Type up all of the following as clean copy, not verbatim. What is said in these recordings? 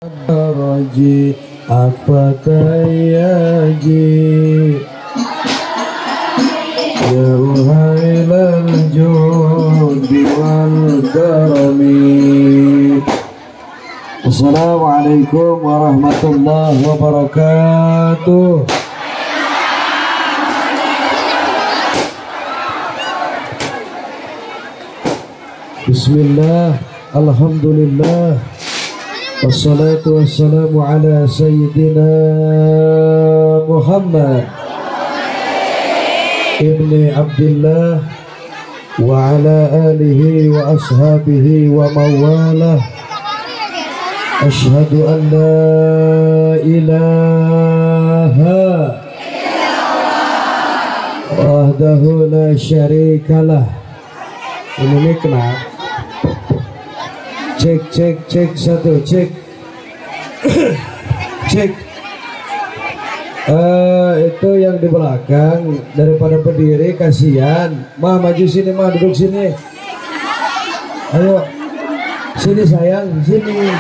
Raji Akfatayaji Ya Uhailal Judi wal Karami. Assalamualaikum warahmatullahi wabarakatuh. Bismillah, alhamdulillah, wassalatu wassalamu ala sayyidina Muhammad ibni Abdillah wa ala alihi wa ashabihi wa mawalah. Ashhadu an la ilaha wahdahu la syarikalah. Ini kenapa? Cek satu, cek. Cek. Itu yang di belakang daripada berdiri kasihan. Mah maju sini, mah duduk sini. Ayo. Sini sayang, sini.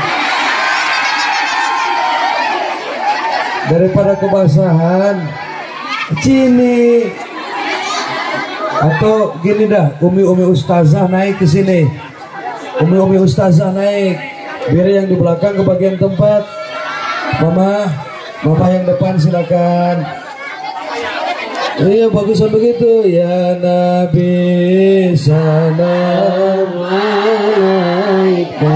Daripada kebasahan. Sini. Atau gini dah, Umi Ustazah naik ke sini. Umi Ustazah naik, biar yang di belakang ke bagian tempat. Mama yang depan silakan. Iya bagusan begitu. Ya Nabi salam alaika,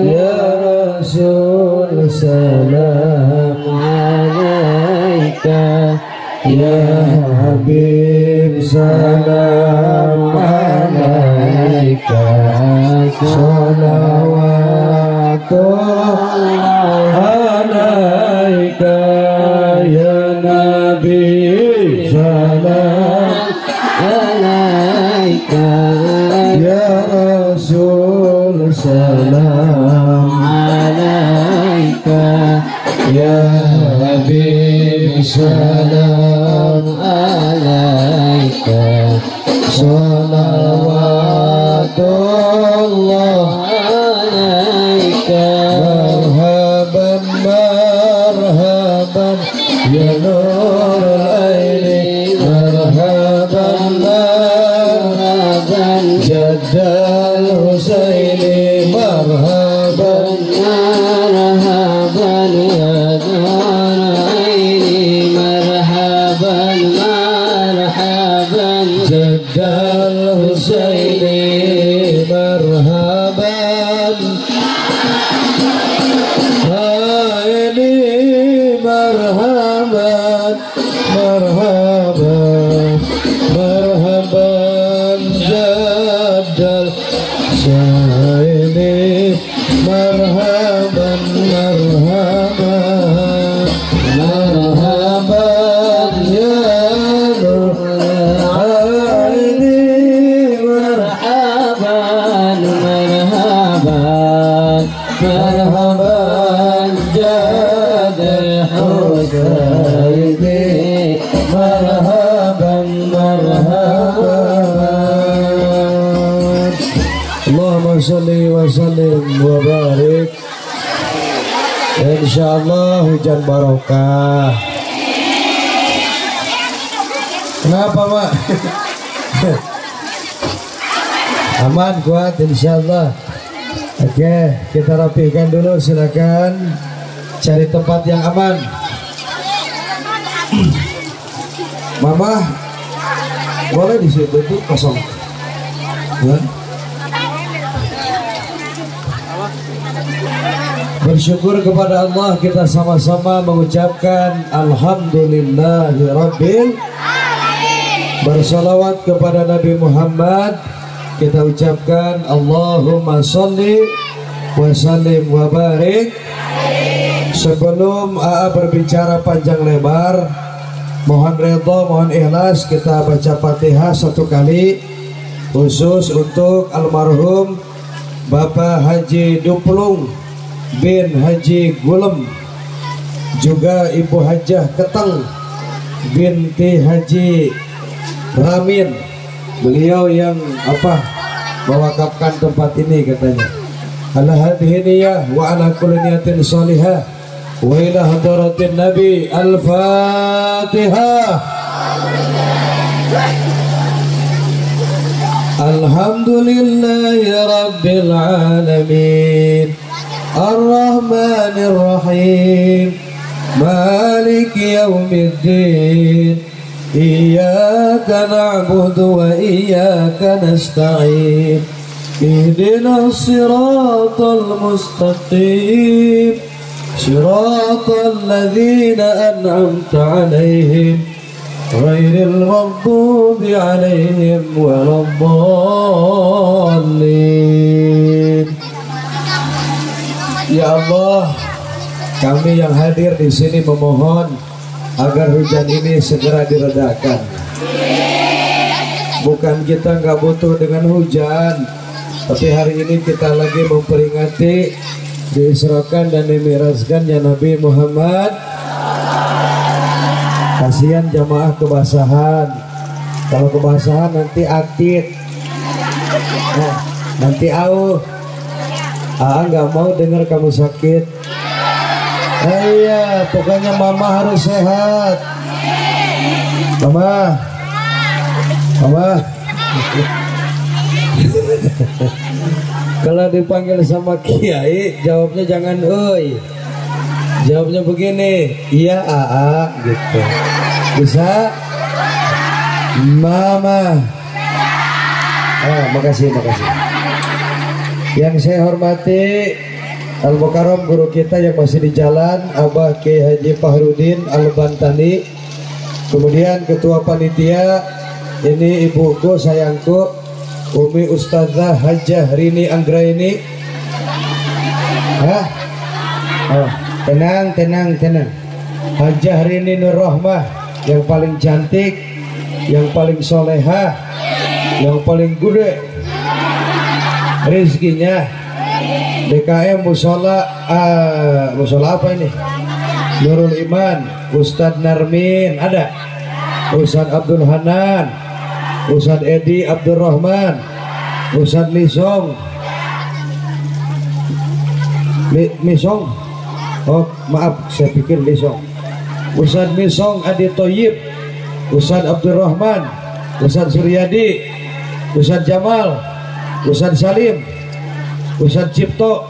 ya Rasul salam alaika, ya Habib salam alaika. Salawatullah alaika ya Nabi, salam alaika ya Rasul, salam alaika ya Habib, salam alaika. Salawatullah alaika. Marhaban ya nurul aini, marhaban jaddal husaini, marhaban ya nurul aini, marhaban jaddal husaini, marhaban haini, marhaban jaddal husaini, marhaban ya nurul aini, marhaban jaddal husaini, marhaban. Allahumma sholli wa sallim wa barik. Insyaallah hujan barokah. Kenapa Mak? Aman kuat insyaallah. Oke, kita rapikan dulu, silakan cari tempat yang aman. Mama boleh di situ tuh kosong. Ya? Bersyukur kepada Allah, kita sama-sama mengucapkan Alhamdulillahirabbil alamin. Bersalawat kepada Nabi Muhammad, kita ucapkan Allahumma sholli wa sallim wa barik. Sebelum AA berbicara panjang lebar, mohon redha, mohon ikhlas, kita baca Fatihah satu kali khusus untuk almarhum Bapak Haji Duplung bin Haji Gulem, juga Ibu Hajah Keteng binti Haji Ramin. Beliau yang mewakafkan tempat ini katanya. ala hadhihi niyyah wa ala kulli niyatin salihah wa ila hadratin nabi. Al-Fatihah. Alhamdulillahi rabbil alamin ar-rahmanir rahim maliki yaumiddin iyyaka na'budu wa iyyaka nasta'in ihdinas siratal mustaqim siratal ladzina an'amta 'alaihim ghairil maghdubi 'alaihim waladdallin. Ya Allah, kami yang hadir di sini memohon agar hujan ini segera diredakan. Bukan kita nggak butuh dengan hujan, tapi hari ini kita lagi memperingati diisrakan dan dimi'rajkannya Nabi Muhammad. Kasihan jamaah kebasahan. Kalau kebasahan nanti aktif, nanti nggak mau dengar kamu sakit. Iya, pokoknya mama harus sehat. Mama. Kalau dipanggil sama kiai, jawabnya jangan oi. Jawabnya begini, iya gitu. Bisa? Mama. Makasih. Yang saya hormati Al-Mukarram guru kita yang masih di jalan, Abah Kiai Haji Fahrudin Al-Bantani. Kemudian ketua panitia ini ibuku sayangku Umi Ustazah Hajah Rini Anggraini. Tenang. Hajah Rini Nur Rahmah yang paling cantik, yang paling solehah, yang paling gede rezekinya. DKM musola apa ini? Nurul Iman, Ustadz Narmin ada, Ustadz Abdul Hanan, Ustadz Edi Abdurrahman, Ustadz Misong, oh maaf saya pikir Misong, Ustadz Misong Adi Toyib, Ustadz Abdurrahman, Ustadz Suryadi, Ustadz Jamal, Ustadz Salim, Ustadz Cipto,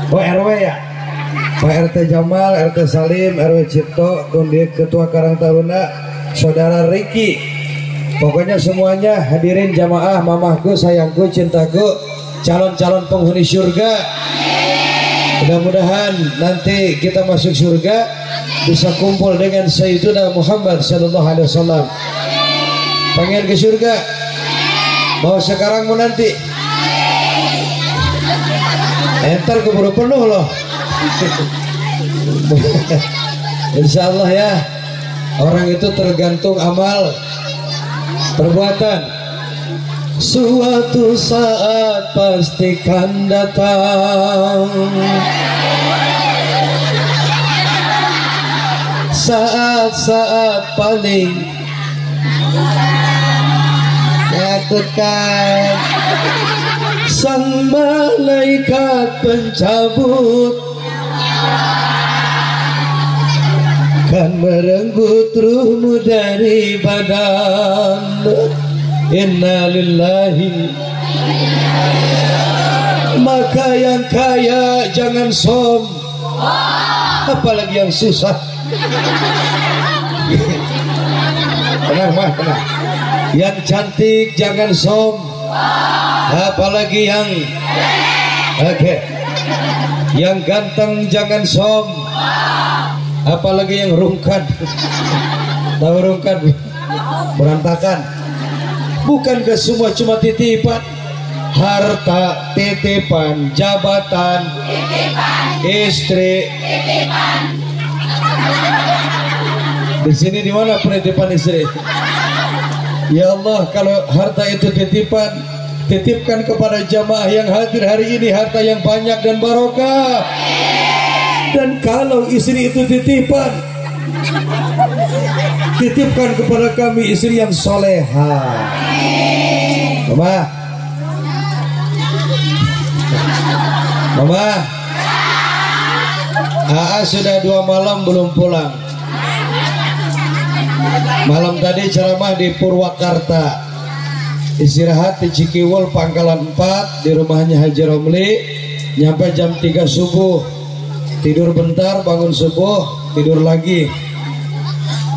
RW ya, Pak RT Jamal, RT Salim, RW Cipto, kemudian Ketua Karang Taruna, Saudara Riki. Pokoknya semuanya hadirin jamaah, mamahku, sayangku, cintaku, calon-calon penghuni surga. Mudah-mudahan nanti kita masuk surga bisa kumpul dengan Sayyiduna Muhammad sallallahu alaihi wasallam. Pengen ke surga? Mau sekarang mau nanti? Entar keburu penuh loh. Insya Allah ya. Orang itu tergantung amal perbuatan. Suatu saat pastikan datang, saat-saat paling menakutkan. Sang malaikat pencabut kan merenggut ruhmu dari badan. Inna lillahi. Maka yang kaya jangan som, apalagi yang susah. Tenang mah, tenang. Yang cantik jangan som, apalagi yang yang ganteng jangan som, apalagi yang rungkat. Tahu rungkat? Berantakan. Bukankah semua cuma titipan? Harta titipan, jabatan titipan, istri titipan. Di sini di mana penitipan istri? Ya Allah, kalau harta itu titipan, titipkan kepada jamaah yang hadir hari ini harta yang banyak dan barokah. Dan kalau istri itu titipan, titipkan kepada kami istri yang soleha. Mama, Mama, AA sudah 2 malam belum pulang. Malam tadi ceramah di Purwakarta, istirahat di Cikiwul Pangkalan 4 di rumahnya Haji Romli, nyampe jam 3 subuh, tidur bentar, bangun subuh, tidur lagi,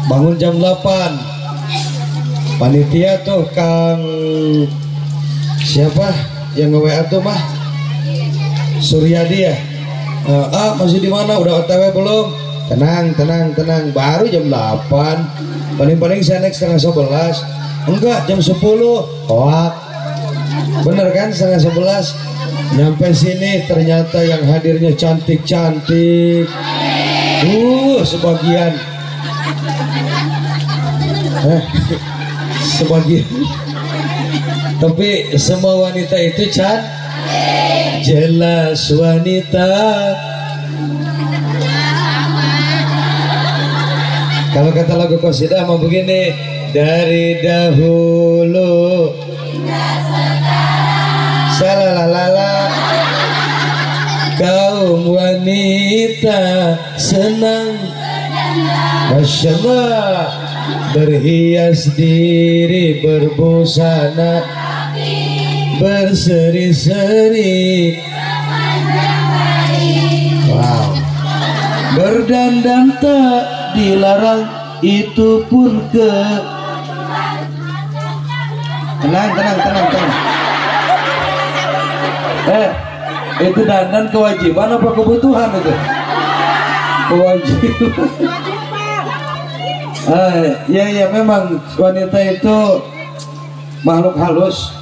bangun jam 8. Panitia tuh Kang siapa yang nge-WA tuh mah? Suryadi ya. Masih di mana? Udah OTW belum? Tenang, baru jam 8. Paling-paling saya naik setengah 11. Enggak, jam 10. Hoak. Bener kan, setengah 11. Nyampe sini ternyata yang hadirnya cantik-cantik. Sebagian. Sebagian. Tapi semua wanita itu jelas wanita. Kalau kata lagu qasidah mau begini, dari dahulu salalalala kaum wanita senang, Masya Allah, berhias diri, berbusana, berseri-seri, wow, berdandan tak dilarang, itu pun tenang. Itu dandan kewajiban apa kebutuhan itu? Kewajiban. Ya memang wanita itu makhluk halus.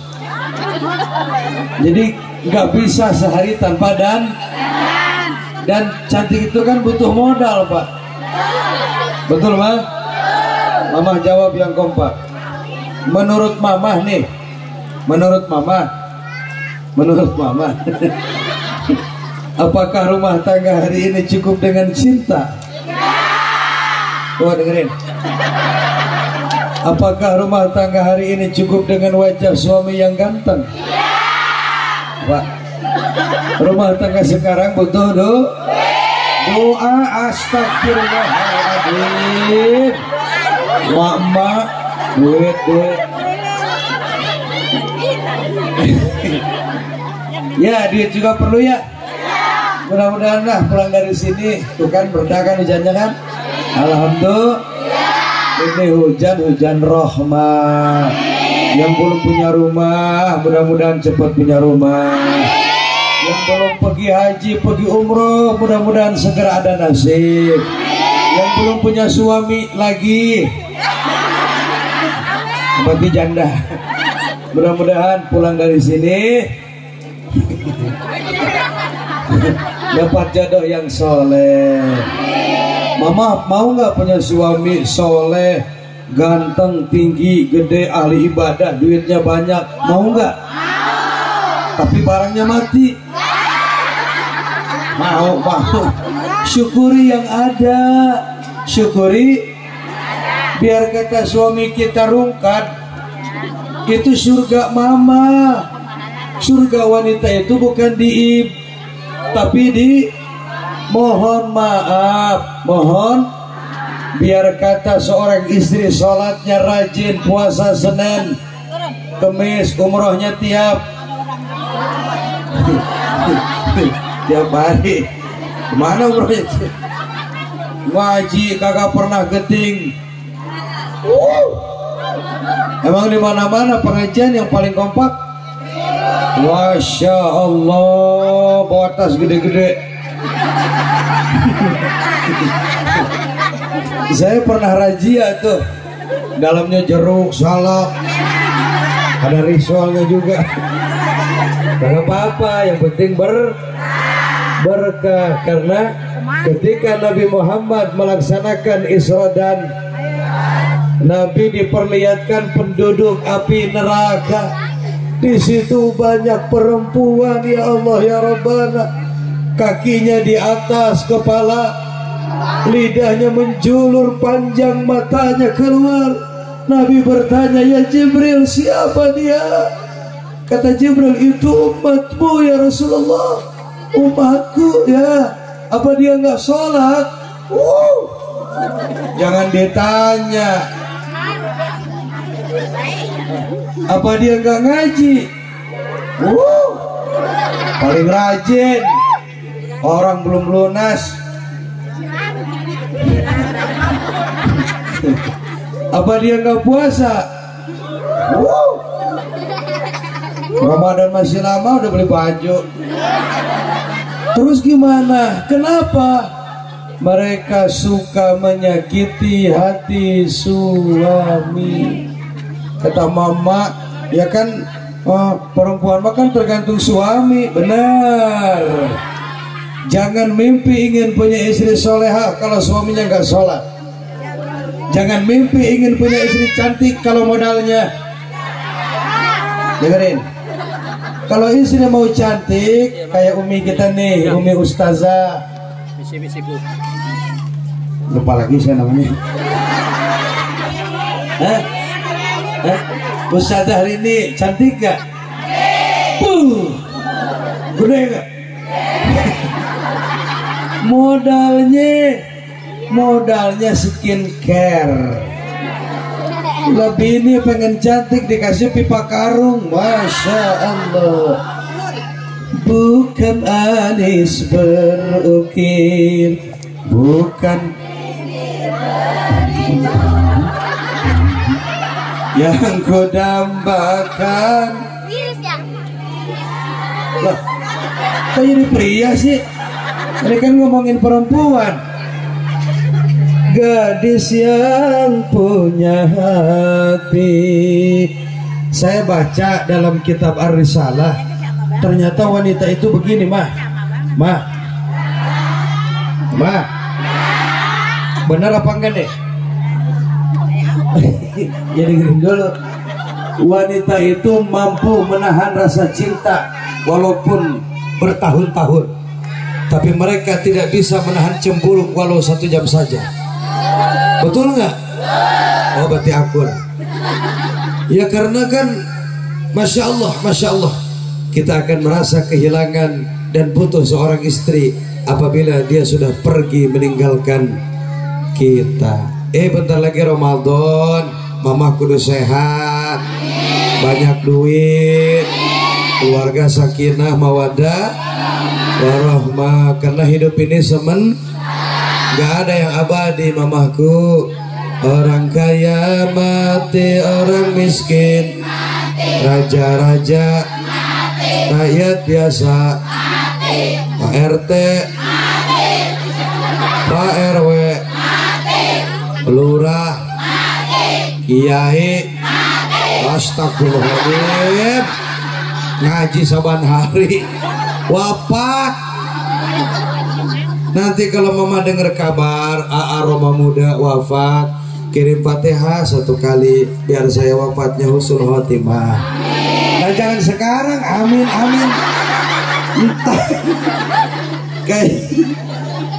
Jadi nggak bisa sehari tanpa dan cantik itu kan butuh modal, Pak. Betul, Mah? Mamah jawab yang kompak. Menurut Mamah nih, menurut Mamah, apakah rumah tangga hari ini cukup dengan cinta? Coba dengerin. Apakah rumah tangga hari ini cukup dengan wajah suami yang ganteng? Pak, rumah tangga sekarang butuh doa. Astagfirullahaladzim. Mak duit. Ya, duit juga perlu ya. Mudah-mudahan lah pulang dari sini tuh kan berkah kan hujannya kan. Alhamdulillah. Ini hujan rahmat. Yang belum punya rumah mudah-mudahan cepat punya rumah. Yang belum pergi haji, pergi umroh, mudah-mudahan segera ada nasib. Yang belum punya suami lagi, berarti janda, mudah-mudahan pulang dari sini dapat jodoh yang soleh. Mama mau nggak punya suami soleh, ganteng, tinggi, gede, ahli ibadah, duitnya banyak? Mau nggak? Tapi barangnya mati. Mau. Syukuri yang ada, syukuri. Biar kata suami kita rungkat, itu surga mama. Surga wanita itu bukan tapi di mohon maaf, biar kata seorang istri sholatnya rajin, puasa Senin, Kemis, umrohnya tiap hari. Kemana umrohnya? Ngaji kagak pernah geting. Emang di mana-mana pengajian yang paling kompak? Masya Allah, bawa tas gede-gede. Saya pernah razia tuh, dalamnya jeruk, salak, ada risolnya juga. Gak apa-apa, yang penting berkah. Karena ketika Nabi Muhammad melaksanakan Isra dan Nabi diperlihatkan penduduk api neraka. Di situ banyak perempuan, ya Allah ya Rabbana, kakinya di atas kepala, lidahnya menjulur panjang, matanya keluar. Nabi bertanya, ya Jibril, siapa dia? Kata Jibril, itu umatmu ya Rasulullah. Umatku ya, apa dia nggak sholat? Jangan ditanya. Apa dia nggak ngaji? Paling rajin. Orang belum lunas. Apa dia nggak puasa? Ramadan masih lama udah beli baju. Terus gimana? Kenapa? Mereka suka menyakiti hati suami. Kata mama, ya kan perempuan makan tergantung suami. Benar. Jangan mimpi ingin punya istri soleha kalau suaminya nggak sholat. Jangan mimpi ingin punya istri cantik kalau modalnya. Dengerin. Kalau istri mau cantik kayak umi kita nih, umi ustazah. Lupa lagi saya namanya. Ustazah hari ini cantik gak? Gede gak? Modalnya skincare. Lebih ini pengen cantik dikasih pipa karung. Masya Allah. Bukan anis berukir, bukan yang ku dambakan. Lah, kok jadi pria sih? Ini kan ngomongin perempuan. Gadis yang punya hati. Saya baca dalam kitab Ar-Risalah, ternyata wanita itu begini, mah. Benar apa enggak nih? Jadi gini dulu. Wanita itu mampu menahan rasa cinta walaupun bertahun-tahun, tapi mereka tidak bisa menahan cemburu walau 1 jam saja. Betul nggak? Oh, berarti akur. Ya karena kan Masya Allah kita akan merasa kehilangan dan butuh seorang istri apabila dia sudah pergi meninggalkan kita. Bentar lagi Ramadan, mama kudu sehat, banyak duit, keluarga sakinah mawadah warahmah. Karena hidup ini gak ada yang abadi mamahku. Orang kaya mati, orang miskin, raja-raja, rakyat biasa, Pak RT, Pak RW, lurah, kiai, astagfirullahaladzim, ngaji saban hari, wafat. Nanti kalau mama dengar kabar AA Roma muda wafat, kirim Fatihah 1 kali biar saya wafatnya husnul khotimah. Nah, jangan sekarang, amin. Entah. Kayak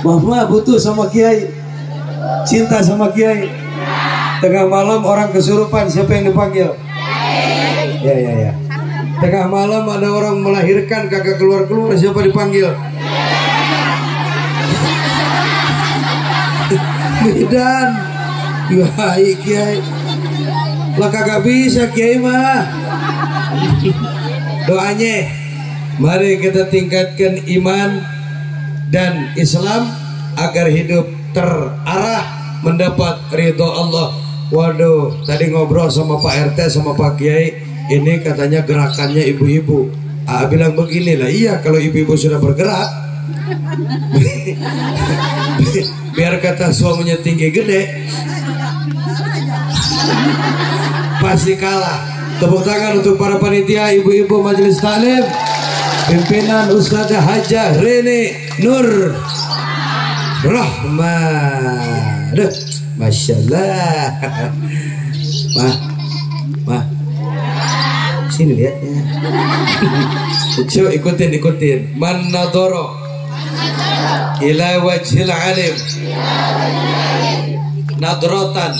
mama butuh sama kiai, cinta sama kiai. Tengah malam orang kesurupan, siapa yang dipanggil? Ya. Tengah malam ada orang melahirkan kagak keluar, siapa dipanggil? Dan kiai lah kagak bisa kiai mah. Doanya, mari kita tingkatkan iman dan Islam agar hidup terarah mendapat ridho Allah. Waduh, tadi ngobrol sama Pak RT sama Pak Kiai, ini katanya gerakannya ibu-ibu. Bilang begini lah, iya kalau ibu-ibu sudah bergerak biar kata suaminya tinggi gede pasti kalah. Tepuk tangan untuk para panitia, ibu-ibu majelis taklim, pimpinan Ustazah Hajah Rene Nur Rahman. Aduh, Masya Allah. Mah sini lihatnya. Coba ikutin. Man nadoro ila wajhil alim nadratan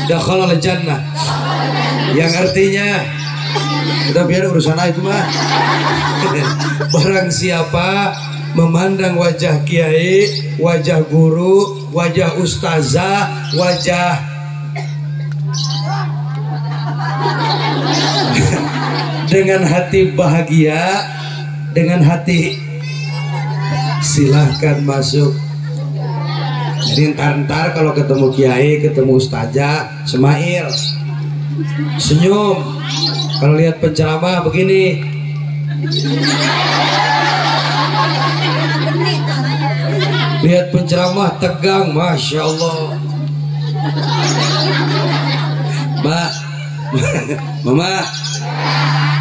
dakhala al jannah, yang artinya Udah biar urusan itu mah. Barang siapa memandang wajah kiai, wajah guru, wajah ustazah, wajah dengan hati bahagia, dengan hati silahkan masuk. Jadi ntar kalau ketemu kiai, ketemu ustazah, semail, senyum. Kalau lihat penceramah begini, lihat penceramah tegang, masya Allah. Mbak, mama,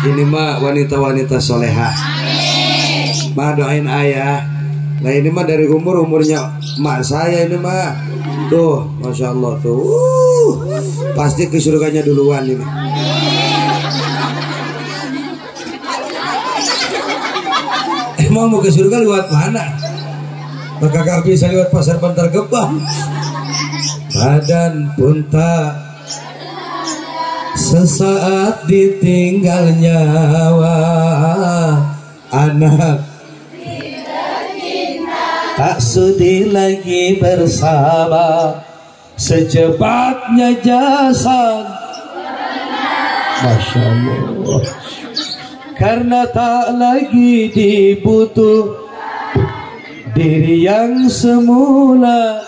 ini mah wanita-wanita solehah. Ma doain ayah. Nah ini mah dari umurnya mak saya ini mah. Tuh, masya Allah tuh. Pasti ke surganya duluan ini. Emang mau ke surga lewat mana? Maka gak bisa lewat pasar Bantar Gebang. Badan pun tak sesaat ditinggal nyawa, anak tak sudi lagi bersama, secepatnya jasad, masya Allah, karena tak lagi dibutuh diri yang semula,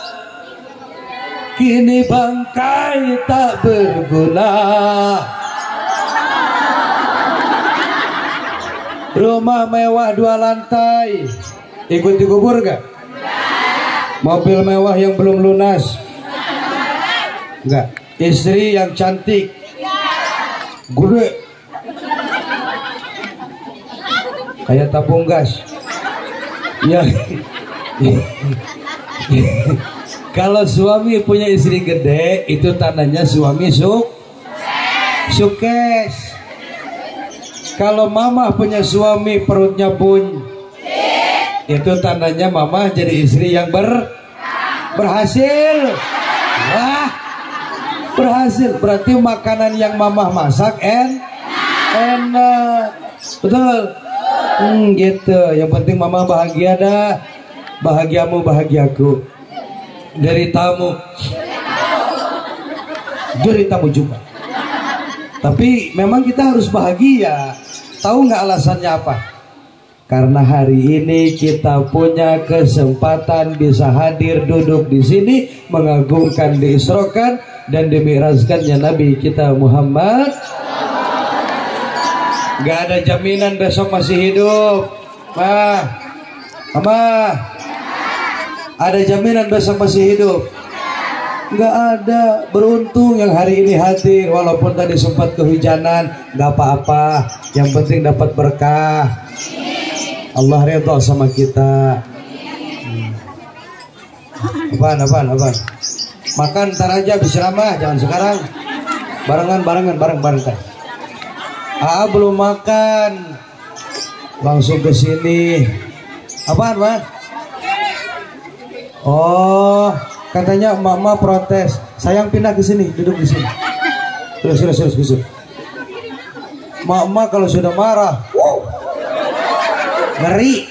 kini bangkai tak berguna. Rumah mewah 2 lantai, ikut dikubur gak? Mobil mewah yang belum lunas? Enggak. Istri yang cantik? Gede kayak tabung gas ya. Kalau suami punya istri gede, itu tandanya suami sukses. Kalau mama punya suami perutnya bun, itu tandanya mama jadi istri yang berhasil. Wah, berhasil berarti makanan yang mama masak enak. Betul? Gitu. Yang penting mama bahagia dah. Bahagiamu bahagiaku. Deritamu juga. Tapi memang kita harus bahagia. Tahu nggak alasannya apa? Karena hari ini kita punya kesempatan bisa hadir duduk di sini mengagungkan, diisrokan dan dimi'rajkannya Nabi kita Muhammad. Gak ada jaminan besok masih hidup. Mama, ada jaminan besok masih hidup? Gak ada. Beruntung yang hari ini hadir, walaupun tadi sempat kehujanan, gak apa-apa. Yang penting dapat berkah. Allah ridha sama kita. Apaan? Makan ntar aja habis ceramah, jangan sekarang. Bareng. Belum makan. Langsung ke sini. Apaan, Pak? Oh, katanya mama protes. Sayang pindah ke sini, duduk di sini. Terus. Mama kalau sudah marah, ngeri.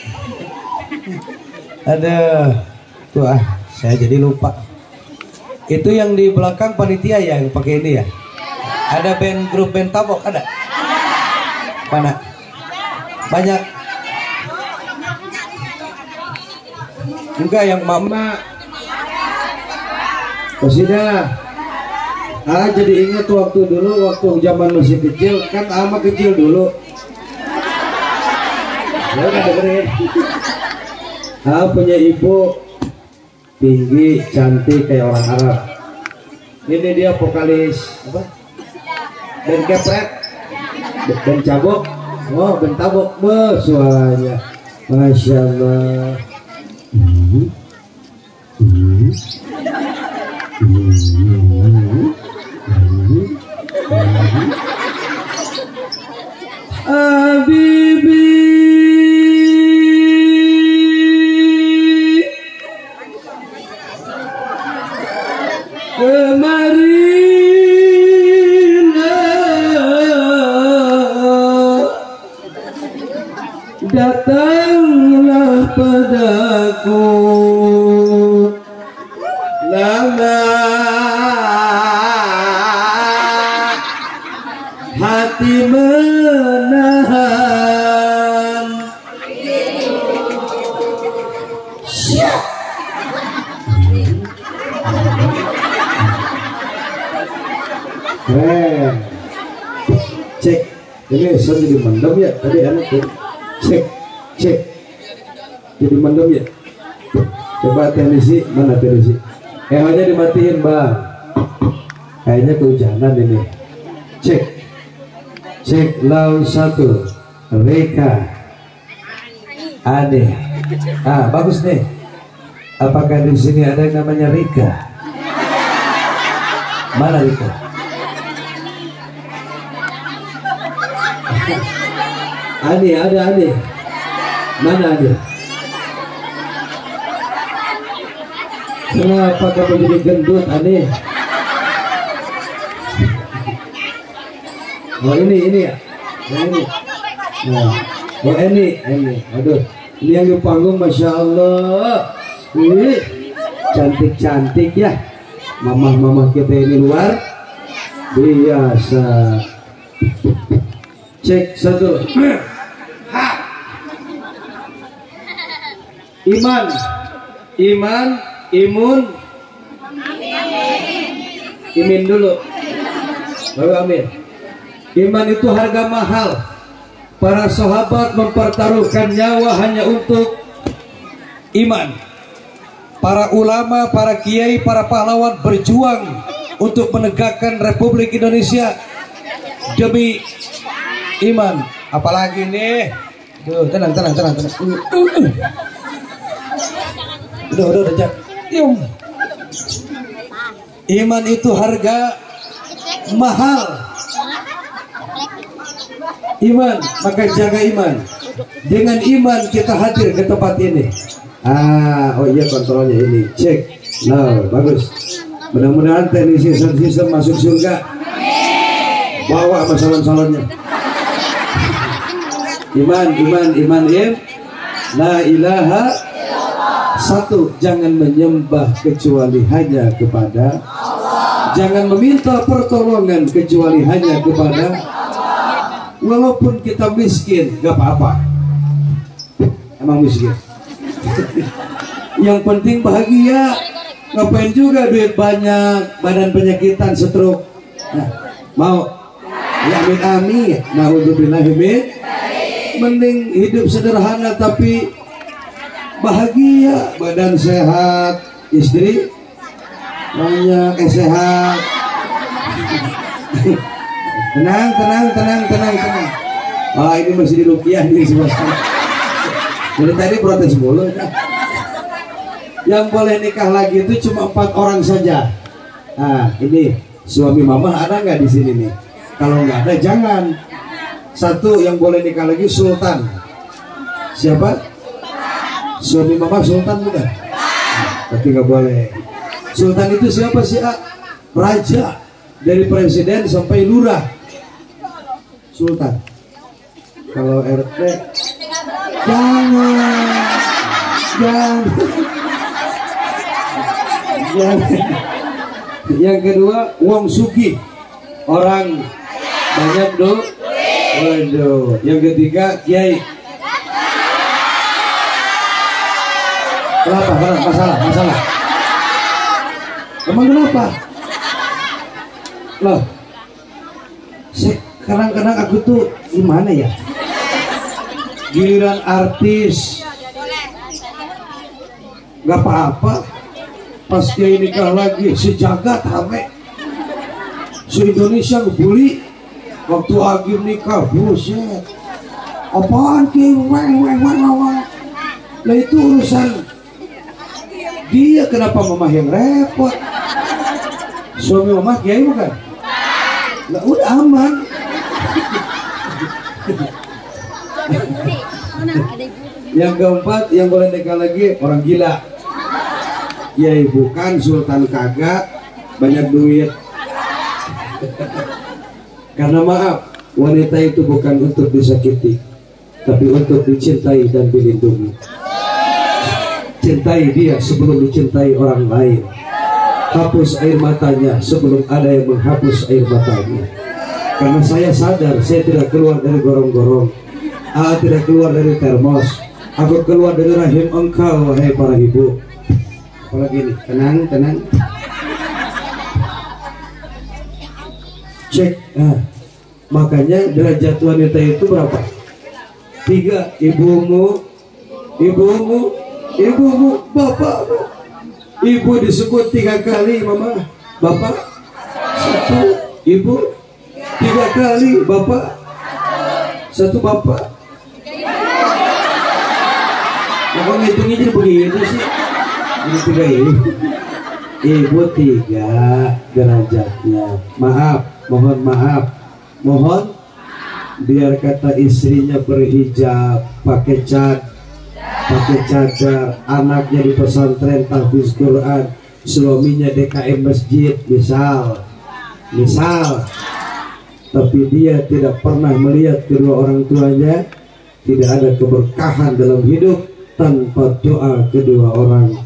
Ada tuh saya jadi lupa. Itu yang di belakang panitia ya, yang pakai ini ya. Ada grup band tabok ada? Mana? Banyak. Enggak yang mama. Sudah. Jadi ingat waktu zaman masih kecil kan, ama kecil dulu. Ya udah dengerin. Punya ibu tinggi, cantik kayak orang Arab. Ini dia vokalis apa? Ben kepret, ben cabok, ben tabok, suaranya, masya Allah. Habibi kemarilah aku lama hati menahan siap cek ini saya jadi mendem ya tadi anak cek jadi mendem ya coba teknisi mana teknisi hanya dimatiin bang kayaknya kehujanan ini cek laut 1 Reka Ade bagus nih apakah di sini ada yang namanya Rika mana Rika Ade ada Ade mana Ade kenapa kamu jadi gendut Ade oh ini ya ini oh ini aduh ini yang di panggung Masya Allah ini cantik ya mamah kita ini luar biasa cek 1 iman imin dulu baru amin. Iman itu harga mahal. Para sahabat mempertaruhkan nyawa hanya untuk iman. Para ulama, para kiai, para pahlawan berjuang untuk menegakkan Republik Indonesia demi iman. Apalagi nih, tenang. Udah jangan. Iman itu harga mahal. Iman, maka jaga iman. Dengan iman kita hadir ke tempat ini. Oh iya kontrolnya ini. Cek. Nah, bagus. Mudah-mudahan teknisi sistem masuk surga. Bawa sama salon-salonnya. Iman. La ilaha 1. Jangan menyembah kecuali hanya kepada Allah. Jangan meminta pertolongan kecuali hanya kepada Allah. Walaupun kita miskin, gak apa-apa. Emang miskin. Yang penting bahagia. Ngapain juga duit banyak, badan penyakitan, stroke. Nah, mau? Ya amin. Na'udzubillahimin. Mending hidup sederhana tapi bahagia, badan sehat, istri banyak, sehat. Tenang. Ini masih di rupiah nih sebaskan. Jadi tadi protes mulu. Yang boleh nikah lagi itu cuma 4 orang saja. Nah, ini suami mama ada nggak di sini nih? Kalau nggak ada jangan. 1 yang boleh nikah lagi sultan. Siapa? Suami mama sultan bukan? Tapi nggak boleh. Sultan itu siapa sih? Raja. Dari presiden sampai lurah. Sultan. Kalau RT jangan. Yang kedua wong sugih, orang banyak waduh. Yang ketiga kiai. Kenapa? Masalah. Emang kenapa? Loh, kadang-kadang aku tuh gimana ya, giliran artis nggak apa-apa, pas dia nikah lagi sejagat rame, se-Indonesia ngebully. Waktu Agim nikah, buset, apaan ki, lah itu urusan dia, kenapa mama yang repot? Suami mama kiai bukan? Lah udah aman. Yang keempat yang boleh nikah lagi orang gila. Ya bukan, sultan kagak, banyak duit. Karena maaf, wanita itu bukan untuk disakiti, tapi untuk dicintai dan dilindungi. Cintai dia sebelum dicintai orang lain. Hapus air matanya sebelum ada yang menghapus air matanya. Karena saya sadar saya tidak keluar dari gorong-gorong, tidak keluar dari termos, aku keluar dari rahim engkau, wahai para ibu. Apalagi ini, tenang. Cek. Makanya derajat wanita itu berapa? 3. Ibumu, bapakmu. Ibu disebut 3 kali, mama. Bapak 1, ibu 3 kali, bapak 1, bapak. Maka ngitungnya jadi begitu sih. Ini 3 ibu. Ibu 3 derajatnya. Mohon maaf. Biar kata istrinya berhijab, pakai cadar, anaknya di pesantren tahfiz Quran, suaminya DKM masjid, misal, tapi dia tidak pernah melihat kedua orang tuanya, tidak ada keberkahan dalam hidup tanpa doa kedua orang.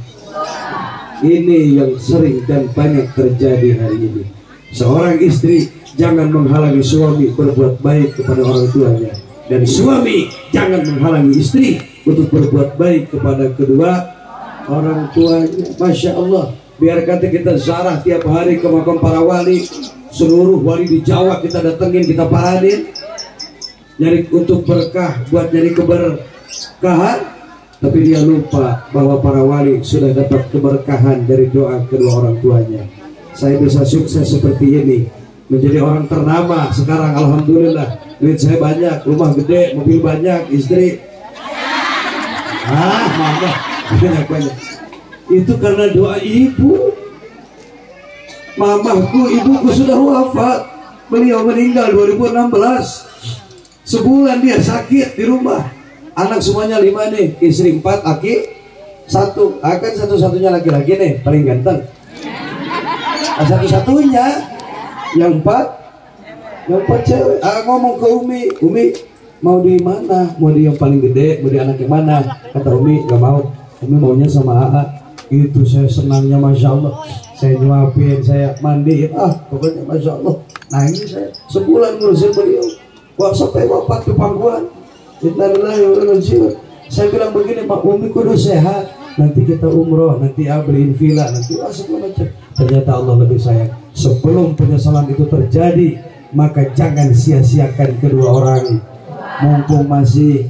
Ini yang sering dan banyak terjadi hari ini. Seorang istri jangan menghalangi suami berbuat baik kepada orang tuanya, dan suami jangan menghalangi istri untuk berbuat baik kepada kedua orang tuanya. Masya Allah, biar kata kita ziarah tiap hari ke makam para wali, seluruh wali di Jawa kita datengin, kita paranin, nyari untuk berkah, buat nyari keberkahan, tapi dia lupa bahwa para wali sudah dapat keberkahan dari doa kedua orang tuanya. Saya bisa sukses seperti ini, menjadi orang ternama sekarang, alhamdulillah. Duit saya banyak, rumah gede, mobil banyak, istri mama banyak. Itu karena doa ibu. Ibuku sudah wafat, beliau meninggal 2016. Sebulan dia sakit di rumah. Anak semuanya 5 nih, istri 4, aki 1. Akan satu-satunya laki-laki nih, paling ganteng. Satu-satunya, yang 4 cewek. Ngomong ke Umi mau di mana? Mau di yang paling gede? Mau di anak yang mana? Kata Umi gak mau. Umi maunya sama AA. Itu saya senangnya, masya Allah. Saya nyuapin, saya mandiin, pokoknya masya Allah. Nangis saya sebulan ngurusin beliau. Sampai wafat di pangkuan. Saya bilang begini, Pak Umi kudu sehat. Nanti kita umroh, nanti beliin villa, nanti segala macam. Ternyata Allah lebih sayang. Sebelum penyesalan itu terjadi, maka jangan sia-siakan kedua orang. Mumpung masih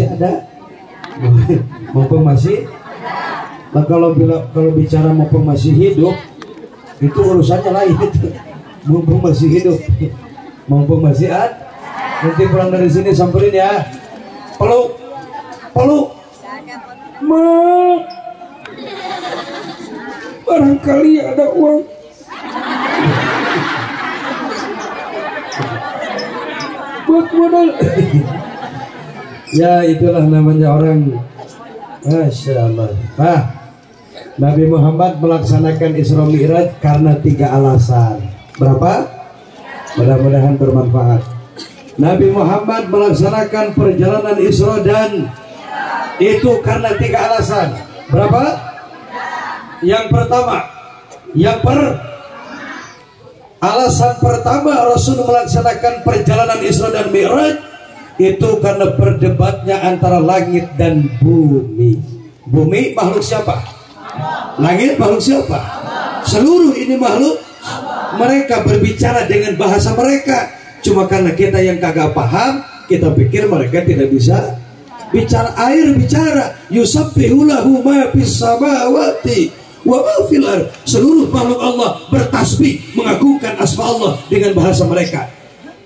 ada. Mumpung masih. Nah, kalau bicara mumpung masih hidup, itu urusannya lain. Mumpung masih hidup, mumpung masih ada. Nanti pulang dari sini samperin ya. Peluk. Barangkali ada uang. Buat modal. Ya itulah namanya orang. Masya Allah. Nabi Muhammad melaksanakan Isra Mi'raj karena 3 alasan. Berapa? Mudah-mudahan bermanfaat. Nabi Muhammad melaksanakan perjalanan Isra dan itu karena 3 alasan. Berapa? Yang pertama, alasan pertama Rasul melaksanakan perjalanan Isra dan Mi'raj itu karena berdebatnya antara langit dan bumi. Bumi makhluk siapa? Langit makhluk siapa? Seluruh ini makhluk. Mereka berbicara dengan bahasa mereka. Cuma karena kita yang kagak paham, kita pikir mereka tidak bisa bicara. Air bicara, yusabbihu lahu ma fis samawati wa ma fil ardh. Seluruh makhluk Allah bertasbih mengagungkan asma Allah dengan bahasa mereka.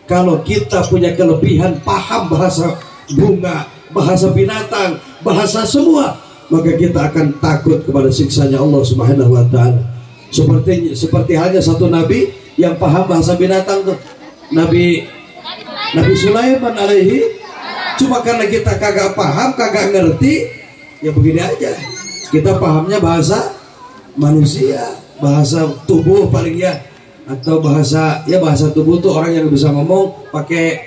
Kalau kita punya kelebihan paham bahasa bunga, bahasa binatang, bahasa semua, maka kita akan takut kepada siksanya Allah Subhanahu wa taala. Seperti halnya satu nabi yang paham bahasa binatang tuh. Nabi Sulaiman alaihi. Cuma karena kita kagak paham, kagak ngerti, ya begini aja. Kita pahamnya bahasa manusia, bahasa tubuh paling ya, atau bahasa tubuh tuh orang yang bisa ngomong pakai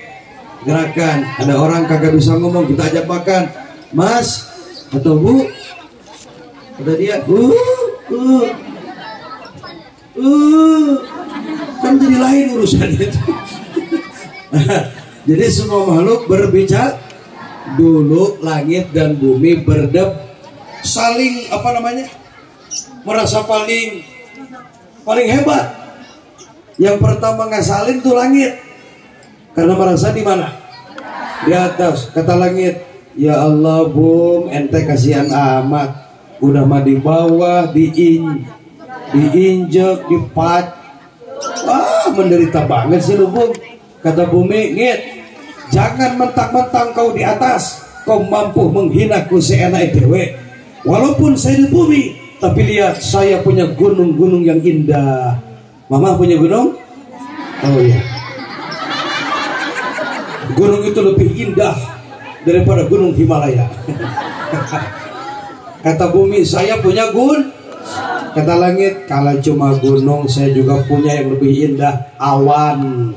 gerakan. Ada orang kagak bisa ngomong, kita ajak makan, Mas atau Bu, kata dia, kan jadi lain urusan itu. Jadi semua makhluk berbicara dulu, langit dan bumi saling apa namanya, merasa paling hebat. Yang pertama ngasalin tuh langit, karena merasa di mana? Di atas. Kata langit, ya Allah Bum, ente kasihan amat, udah mah di bawah, diinjek, dipat, menderita banget sih lu Bum. Kata bumi, ngit, jangan mentang-mentang kau di atas, kau mampu menghinaku seenak dewe. Walaupun saya di bumi, tapi lihat saya punya gunung-gunung yang indah. Mama punya gunung? Oh iya. Gunung itu lebih indah daripada gunung Himalaya. Kata bumi, saya punya gun. Kata langit, kalau cuma gunung, saya juga punya yang lebih indah, awan.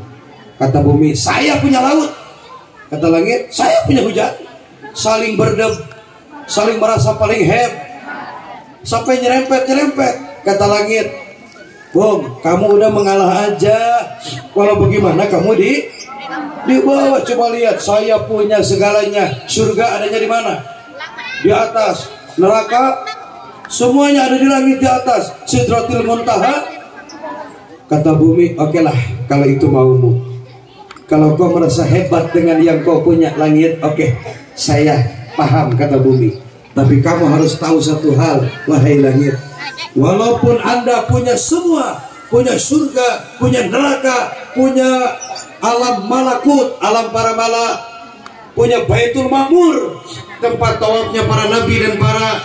Kata bumi, saya punya laut. Kata langit, saya punya hujan. Saling saling merasa paling sampai nyerempet. Kata langit, Bung, kamu udah mengalah aja. Walau bagaimana kamu di bawah. Coba lihat, saya punya segalanya. Surga adanya di mana? Di atas. Neraka semuanya ada di langit di atas. Sidratil Muntaha. Kata bumi, oke lah, kalau itu maumu. Kalau kau merasa hebat dengan yang kau punya langit, oke, saya paham. Kata bumi, tapi kamu harus tahu satu hal, wahai langit. Walaupun Anda punya semua, punya surga, punya neraka, punya alam malakut, alam para malak, punya Baitul Ma'mur, tempat tawafnya para nabi dan para.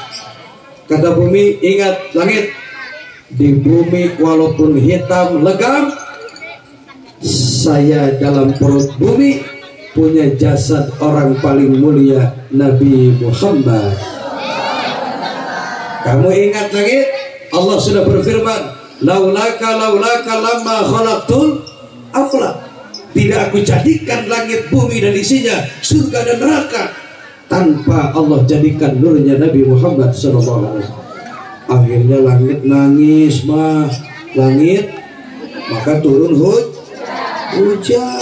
Kata bumi, ingat langit, di bumi walaupun hitam legam, saya dalam perut bumi punya jasad orang paling mulia, Nabi Muhammad. Kamu ingat langit, Allah sudah berfirman, laulaka lamma khalaqtul aflak. Tidak aku jadikan langit, bumi dan isinya, surga dan neraka, tanpa Allah jadikan nurnya Nabi Muhammad SAW. Akhirnya langit nangis, langit, maka turun hujan.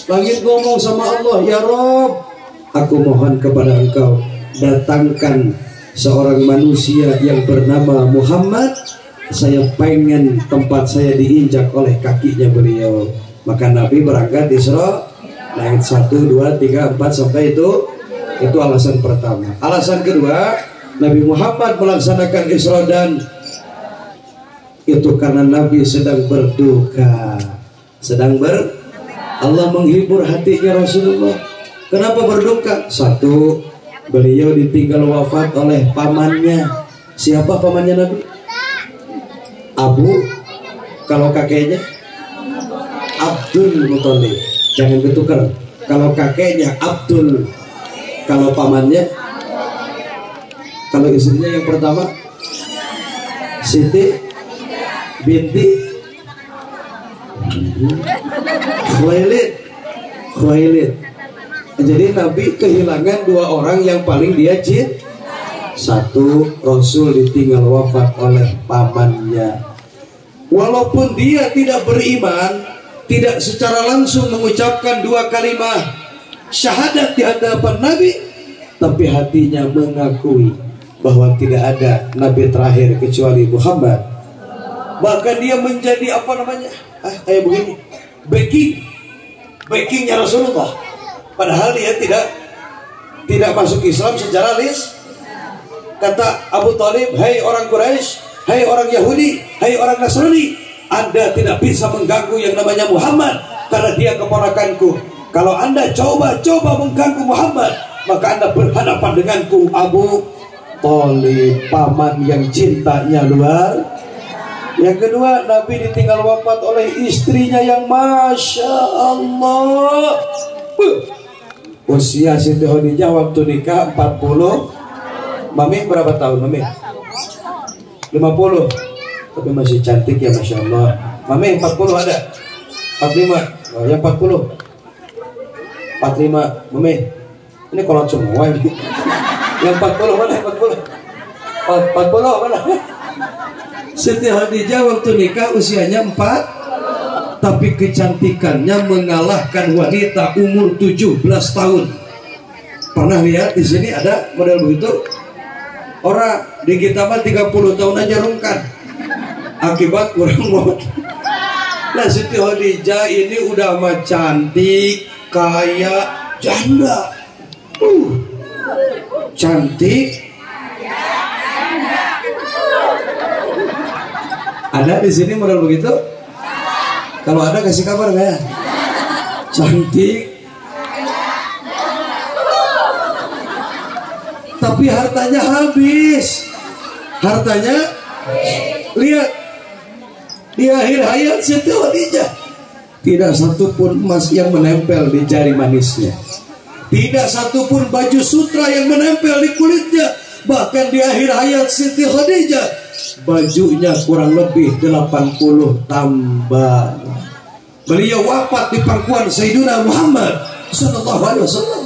Langit ngomong sama Allah, ya Rob, aku mohon kepada engkau, datangkan seorang manusia yang bernama Muhammad. Saya pengen tempat saya diinjak oleh kakinya beliau. Maka Nabi berangkat Isra, langit 1, 2, 3, 4 sampai itu alasan pertama. Alasan kedua, Nabi Muhammad melaksanakan Isra dan itu karena Nabi sedang berduka, Allah menghibur hatinya Rasulullah. Kenapa berduka? Satu, beliau ditinggal wafat oleh pamannya. Siapa pamannya Nabi? Abu. Kalau kakeknya Abdul Muthalib. Jangan ketukar. Kalau kakeknya Abdul, kalau pamannya, kalau istrinya yang pertama Siti binti Khuwailid. Jadi Nabi kehilangan dua orang yang paling dia cinta. Satu, Rasul ditinggal wafat oleh pamannya. Walaupun dia tidak beriman, tidak secara langsung mengucapkan dua kalimat syahadat di hadapan Nabi, tapi hatinya mengakui bahwa tidak ada Nabi terakhir kecuali Muhammad. Bahkan dia menjadi apa namanya? Kayak begini, backingnya Rasulullah. Padahal dia tidak masuk Islam secara lis. Kata Abu Thalib, hai orang Quraisy, hai orang Yahudi, hai orang Nasrani, Anda tidak bisa mengganggu yang namanya Muhammad, karena dia keponakanku. Kalau Anda coba mengganggu Muhammad, maka Anda berhadapan denganku. Abu Thalib, paman yang cintanya luar. Yang kedua, Nabi ditinggal wafat oleh istrinya yang Masya Allah. Usia Siti Khadijah waktu nikah 40. Mami berapa tahun Mami? 50. Tapi masih cantik ya Masya Allah. Mami 40 ada? 45. Oh ya 40. 45 Mami ini kolot semua ini. Yang 40 mana 40 mana Siti Khadijah waktu nikah usianya 4 tapi kecantikannya mengalahkan wanita umur 17 tahun. Pernah lihat di sini ada model begitu? Orang di kita mah 30 tahun aja rungkan akibat kurang mod. Nah Siti Khadijah ini udah mah cantik kayak janda. Cantik. Ada di sini model begitu? Kalau ada kasih kabar nggak ya? Cantik. Tapi hartanya habis. Hartanya lihat di akhir hayat Siti Khadijah tidak satupun emas yang menempel di jari manisnya. Tidak satupun baju sutra yang menempel di kulitnya. Bahkan di akhir hayat Siti Khadijah bajunya kurang lebih 80 tambah. Beliau wafat di pangkuan Sayyidina Muhammad sallallahu alaihi wasallam.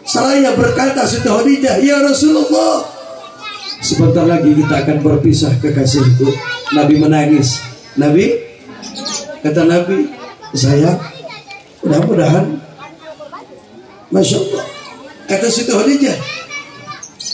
Seraya berkata Siti Khadijah, "Ya Rasulullah, sebentar lagi kita akan berpisah kekasihku." Nabi menangis. Nabi kata Nabi, "Sayang, mudah-mudahan." Masya Allah. Kata Siti Khadijah,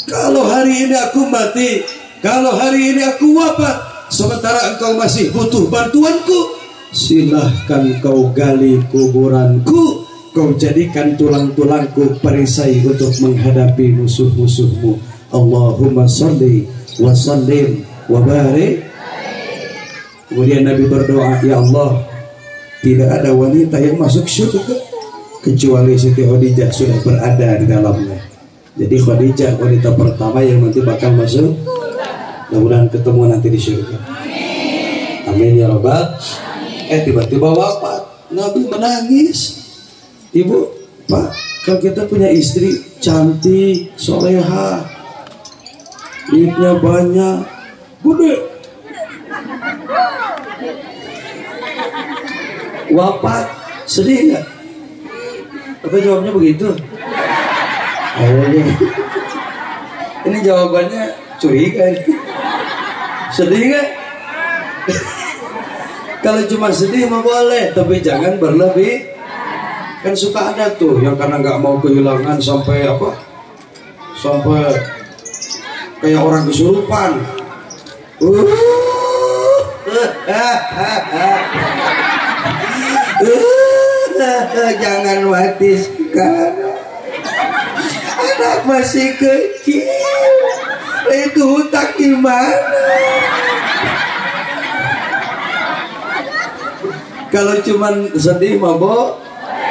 "Kalau hari ini aku mati, kalau hari ini aku wafat, sementara engkau masih butuh bantuanku, silahkan kau gali kuburanku, kau jadikan tulang-tulangku perisai untuk menghadapi musuh-musuhmu. Allahumma salli wa sallim wa barik." Kemudian Nabi berdoa, "Ya Allah, tidak ada wanita yang masuk surga kecuali Siti Khadijah sudah berada di dalamnya." Jadi Khadijah wanita pertama yang nanti bakal masuk. Mudah-mudahan ketemu nanti di surga. Amin ya rabbal. Tiba-tiba wafat. Nabi menangis. "Ibu, Pak, kalau kita punya istri cantik, soleha, duitnya banyak, gede, wafat, sedih nggak?" Apa jawabnya begitu? Ini jawabannya curiga. Sedih nggak? Kalau cuma sedih mah boleh, tapi jangan berlebih. Kan suka ada tuh yang karena nggak mau kehilangan sampai apa? Sampai kayak orang kesurupan. Jangan mati sekarang. Anak masih kecil. Itu hutang gimana? Kalau cuman sedih mabok,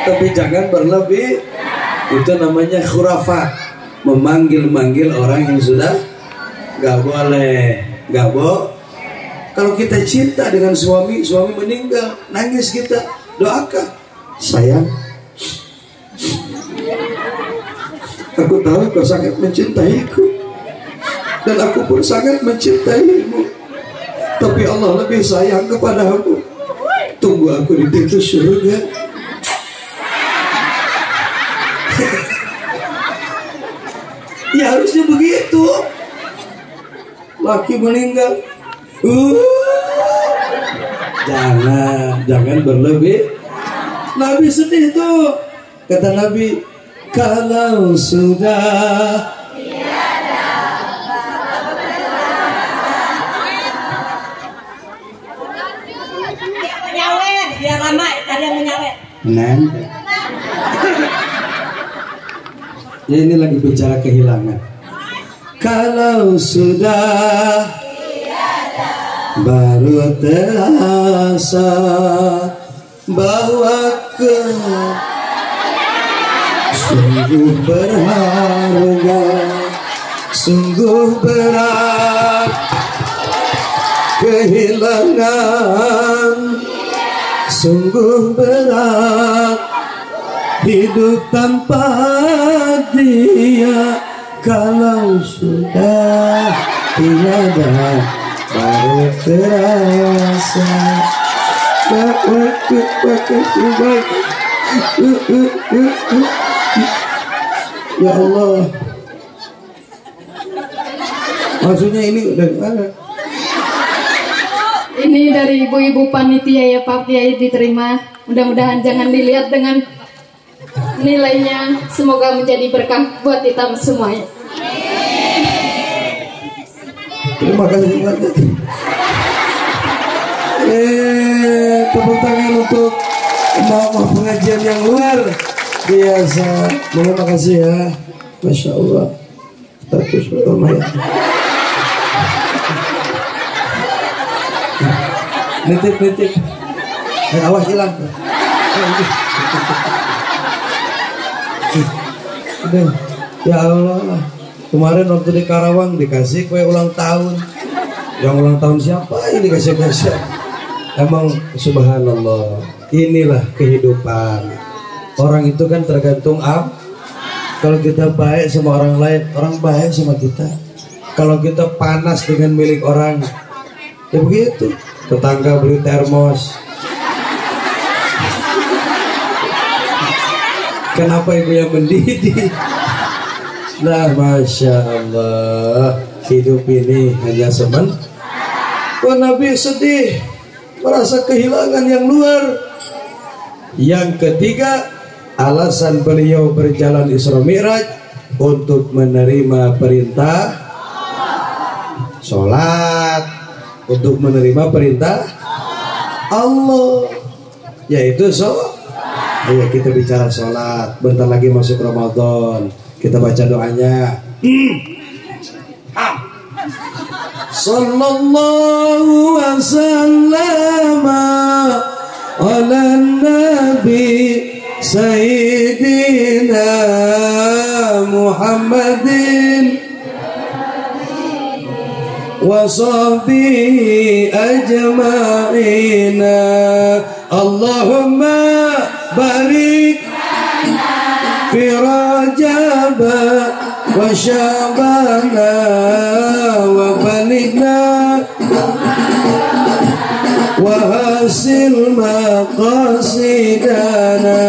tapi jangan berlebih. Itu namanya khurafat, memanggil-manggil orang yang sudah nggak boleh, nggak boleh. Kalau kita cinta dengan suami, suami meninggal, nangis kita, doakan, "Sayang, aku tahu kau sangat mencintaiku dan aku pun sangat mencintaimu, tapi Allah lebih sayang kepadamu. Tunggu aku di pintu surga." Ya harusnya begitu. Laki meninggal, jangan berlebih. Nabi sedih tuh. Kata Nabi, "Kalau sudah biar lama ada yang menyawet." Ya ini lagi bicara kehilangan. Kalau sudah baru terasa bahwa sungguh berharga, sungguh berat kehilangan, sungguh berat hidup tanpa dia. Kalau sudah tiada baru terasa bahwa Ya Allah. Maksudnya ini dari mana? Ini dari ibu-ibu panitia ya Pak Kiai, diterima. Mudah-mudahan jangan dilihat dengan nilainya. Semoga menjadi berkah buat kita semuanya. Terima kasih banyak. Tepuk tangan untuk mama pengajian yang luar biasa. Terima kasih ya. Masya Allah. Status lumayan. Nitip. Awas hilang. Ya Allah. Kemarin waktu di Karawang dikasih kue ulang tahun. Yang ulang tahun siapa ini dikasih biasa. Emang subhanallah. Inilah kehidupan. Orang itu kan tergantung kalau kita baik sama orang lain, orang baik sama kita. Kalau kita panas dengan milik orang, ya begitu. Tetangga beli termos. Kenapa ibu yang mendidih? Nah, Masya Allah, hidup ini hanya Kok Nabi sedih, merasa kehilangan yang luar. Yang ketiga, alasan beliau berjalan Isra Mi'raj untuk menerima perintah sholat, untuk menerima perintah Allah, yaitu sholat. Ayo kita bicara sholat. Bentar lagi masuk Ramadan. Kita baca doanya. Sallallahu wasallam ala nabi Sayyidina Muhammadin wa sahbihi ajma'ina. Allahumma barik fi Rajab wa Sya'ban wa balighna wa hasil maqasidana.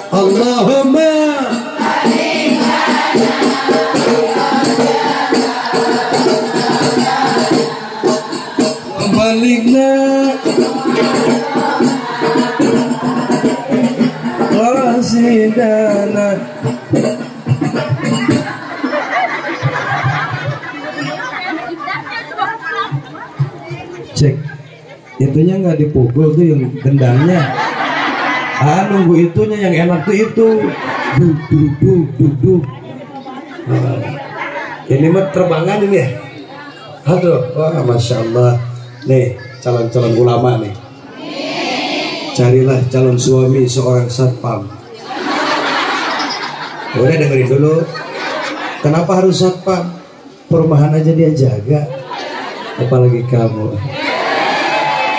Allahumma balighna qasidana. Cek, itunya nggak dipukul tuh yang gendangnya. Nunggu itunya yang enak tuh itu. Duduk. Ini mah terbangan ini ya. Aduh, wah Masya Allah. Nih, calon-calon ulama nih. Carilah calon suami seorang satpam. Udah dengerin dulu. Kenapa harus satpam? Perumahan aja dia jaga. Apalagi kamu.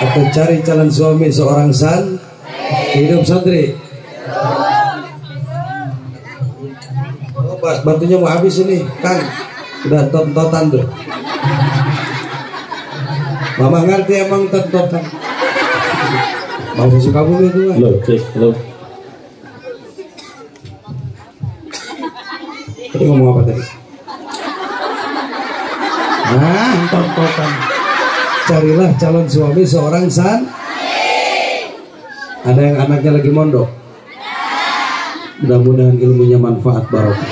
Atau cari calon suami seorang hidup santri. Oh, batunya mau habis ini, Kang. Udah tot-totan tuh. Mama ngerti emang tot-totan. Mau suka kamu itu kan? Halo. Tadi ngomong apa tadi? Nah, tot-totan. Carilah calon suami seorang Ada yang anaknya lagi mondok? Mudah-mudahan ilmunya manfaat barokah.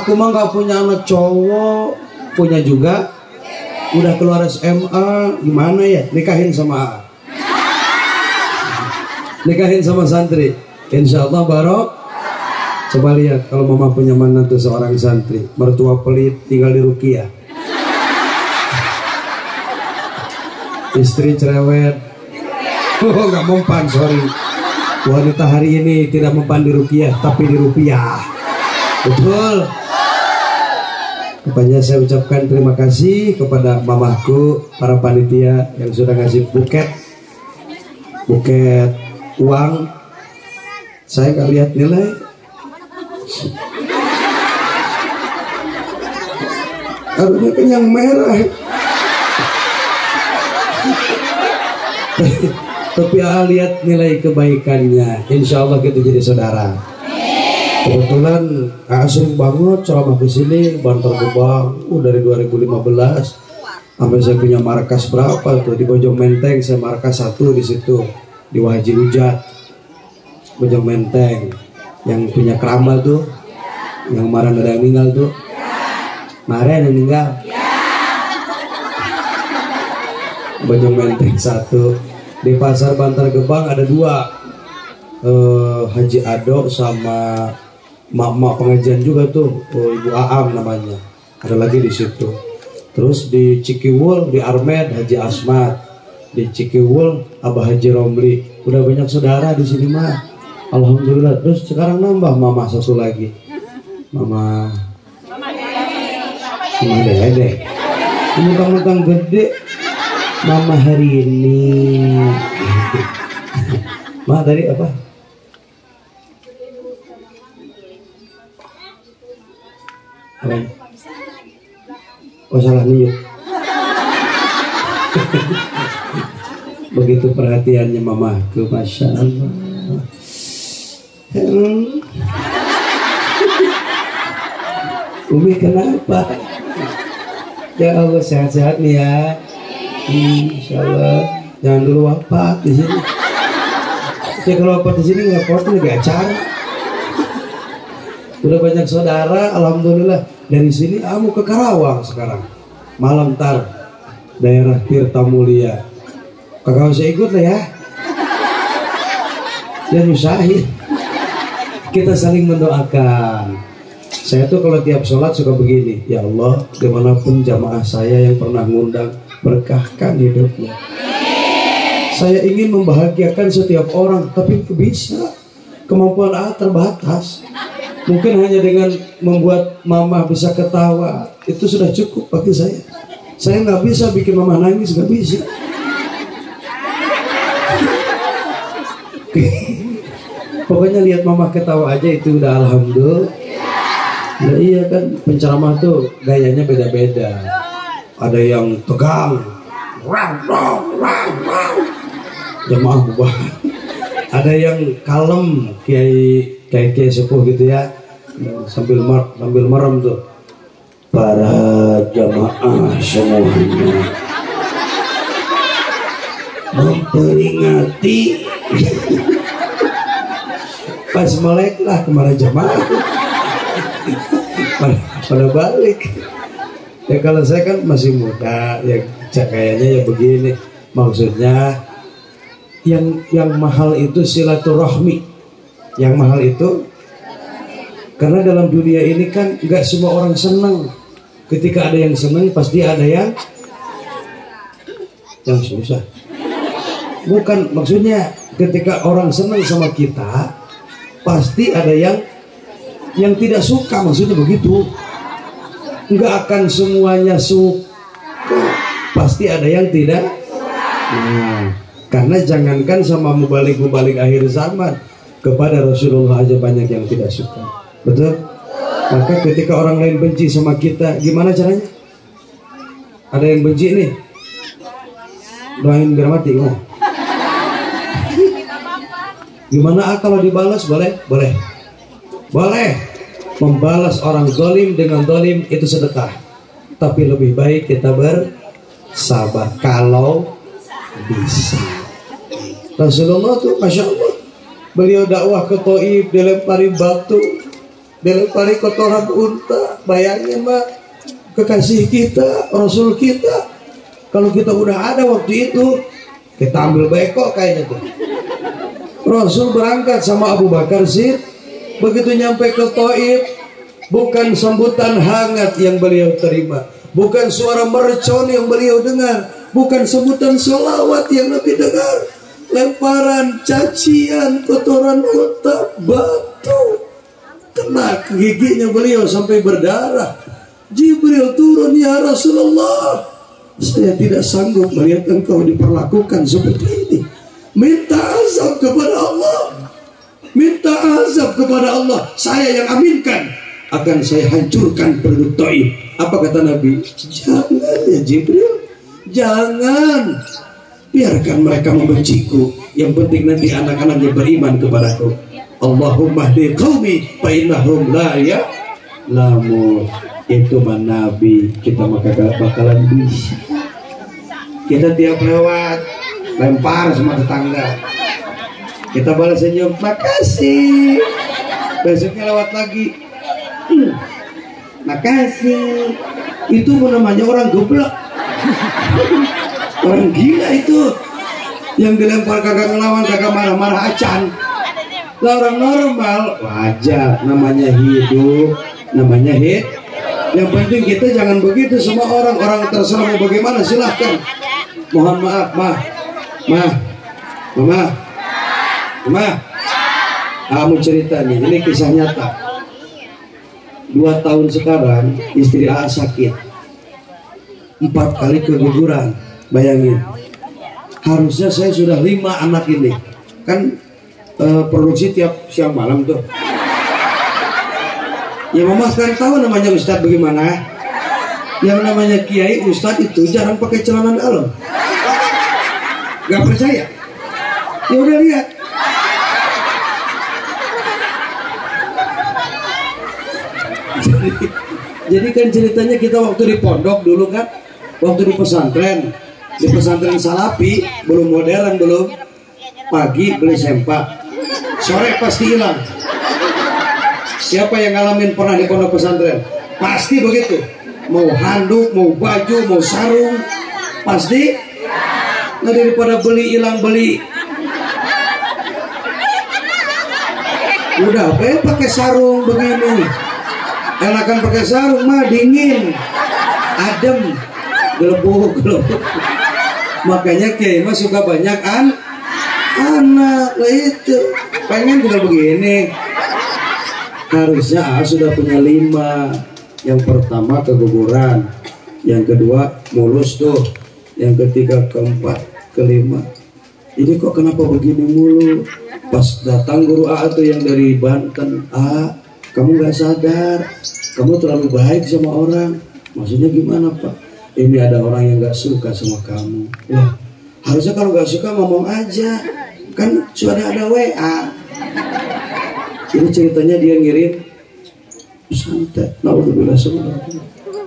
Aku mah gak punya anak cowok. Punya juga. Udah keluar SMA. Gimana ya? Nikahin sama Nikahin sama santri. Insya Allah barok. Coba lihat kalau mama punya menantu seorang santri. Mertua pelit tinggal di Rukiah. Istri cerewet. Oh, nggak mempan, sorry. Wanita hari ini tidak mempan di Rukiah, tapi di rupiah. Betul. Makanya saya ucapkan terima kasih kepada mamaku, para panitia yang sudah ngasih buket uang. Saya nggak lihat nilai. Harusnya kan yang merah. Tapi lihat nilai kebaikannya, insya Allah kita jadi saudara. Kebetulan sering banget ceramah ke sini Bantar Gebang, dari 2015 sampai saya punya markas berapa tuh di Bojong Menteng. Saya markas 1 di situ di Wahaji Ujat Bojong Menteng, yang punya keramal tuh, yang kemarin ada yang meninggal tuh, kemarin yang meninggal. Bojong Menteng 1. Di pasar Bantar Gebang ada 2, Haji Ado sama mak pengajian juga tuh, Ibu Aam namanya, ada lagi di situ. Terus di Cikiwul di Armed Haji Asmat, di Cikiwul Abah Haji Romli. Udah banyak saudara di sini mah, alhamdulillah. Terus sekarang nambah mama 1 lagi, mama Dede, mentang-mentang gede. Mama hari ini Ma tadi apa? Apa? Oh salah nih. Begitu perhatiannya mama ke, Masya Allah. Umi kenapa? Ya Allah sehat-sehat nih ya. Insya Allah jangan dulu wafat di sini. Ya kalau wafat di sini nggak foto lagi acara. Udah banyak saudara, alhamdulillah. Dari sini kamu ke Karawang sekarang. Malam tar daerah Tirta Mulia. Kakak usah ikut lah ya. Dan usahin. Kita saling mendoakan. Saya tuh kalau tiap sholat suka begini, ya Allah, dimanapun jamaah saya yang pernah ngundang, berkahkan hidupnya. Saya ingin membahagiakan setiap orang, tapi bisa. Kemampuan terbatas. Mungkin hanya dengan membuat mama bisa ketawa, itu sudah cukup bagi saya. Saya nggak bisa bikin mama nangis, nggak bisa. Pokoknya lihat mama ketawa aja itu udah alhamdulillah. Nah, iya kan, penceramah tuh gayanya beda-beda. Ada yang tegang, jamaah bubar. Ada yang kalem, kiai sepuh gitu ya, sambil merem tuh. Para jamaah semuanya memperingati. Pas melek lah kemana jamaah pada balik. Ya kalau saya kan masih muda, ya kayaknya ya begini. Maksudnya yang mahal itu silaturahmi. Yang mahal itu karena dalam dunia ini kan nggak semua orang senang. Ketika ada yang senang pasti ada yang susah. Bukan, maksudnya ketika orang senang sama kita pasti ada yang tidak suka, maksudnya begitu. Nggak akan semuanya suka, pasti ada yang tidak. Nah, karena jangankan sama mubalik akhir zaman, kepada Rasulullah aja banyak yang tidak suka, betul? Maka ketika orang lain benci sama kita, gimana caranya? Ada yang benci nih, doain biar mati, gimana? Gimana kalau dibalas? Boleh. Membalas orang zalim dengan zalim itu sedekah. Tapi lebih baik kita bersabar kalau bisa. Rasulullah tuh Masya Allah, beliau dakwah ke Thaif, dilempari batu, dilempari kotoran unta. Bayangin mah, kekasih kita, Rasul kita. Kalau kita udah ada waktu itu, kita ambil beko kayaknya tuh. Rasul berangkat sama Abu Bakar Siddiq. Begitu nyampe ke Thaif, bukan sambutan hangat yang beliau terima, bukan suara mercon yang beliau dengar, bukan sebutan selawat yang Nabi dengar, lemparan, cacian, kotoran unta, batu kena ke giginya beliau sampai berdarah. Jibril turun, ya Rasulullah, saya tidak sanggup melihat engkau diperlakukan seperti ini. Minta azab kepada Allah. Minta azab kepada Allah. Saya yang aminkan. Akan saya hancurkan penduduk Thaif. Apa kata Nabi? Jangan ya Jibril. Jangan. biarkan mereka membenciku, yang penting nanti anak-anaknya beriman kepadaku. Allahumma hdi qaumi fa innahum la ya'lamun. Itu mah Nabi, kita maka bakalan bisa. Kita tiap lewat lempar sama tetangga, kita balas senyum, makasih. Besoknya lewat lagi, makasih. Itu namanya orang goblok. Orang gila itu, yang dilempar kagak ngelawan, kagak marah-marah acan. Orang normal wajar, namanya hidup, namanya hit. Yang penting kita jangan begitu sama orang. Orang terserah mau bagaimana silahkan. Mohon maaf mama, kamu cerita nih, ini kisah nyata. 2 tahun sekarang istri A sakit, 4 kali keguguran. Bayangin, harusnya saya sudah 5 anak ini kan, produksi tiap siang malam tuh. Ya mama kan tahu namanya ustadz bagaimana. Yang namanya kiai ustadz itu jarang pakai celana dalam. Gak percaya? Ya udah lihat. Jadi kan ceritanya kita waktu di pondok dulu kan, waktu di pesantren Salapi, belum modern, belum. Pagi beli sempak, sore pasti hilang. Siapa yang ngalamin pernah di pondok pesantren? Pasti begitu. Mau handuk, mau baju, mau sarung, pasti. Nah, daripada beli hilang beli, udah pakai sarung begini. Enakan pakai sarung mah dingin, adem, gelebuk. Makanya kiai mah suka banyak anak lah itu. Pengen tinggal begini. Harusnya sudah punya 5. Yang pertama keguguran, yang kedua mulus tuh, yang ketiga, keempat, kelima. Ini kok kenapa begini mulu? Pas datang guru A tuh yang dari Banten, A, kamu gak sadar, kamu terlalu baik sama orang. Maksudnya gimana Pak? Ini ada orang yang gak suka sama kamu. Wah, harusnya kalau gak suka ngomong aja, kan sudah ada WA. Ini ceritanya dia ngirim santet, naudzubillah semua.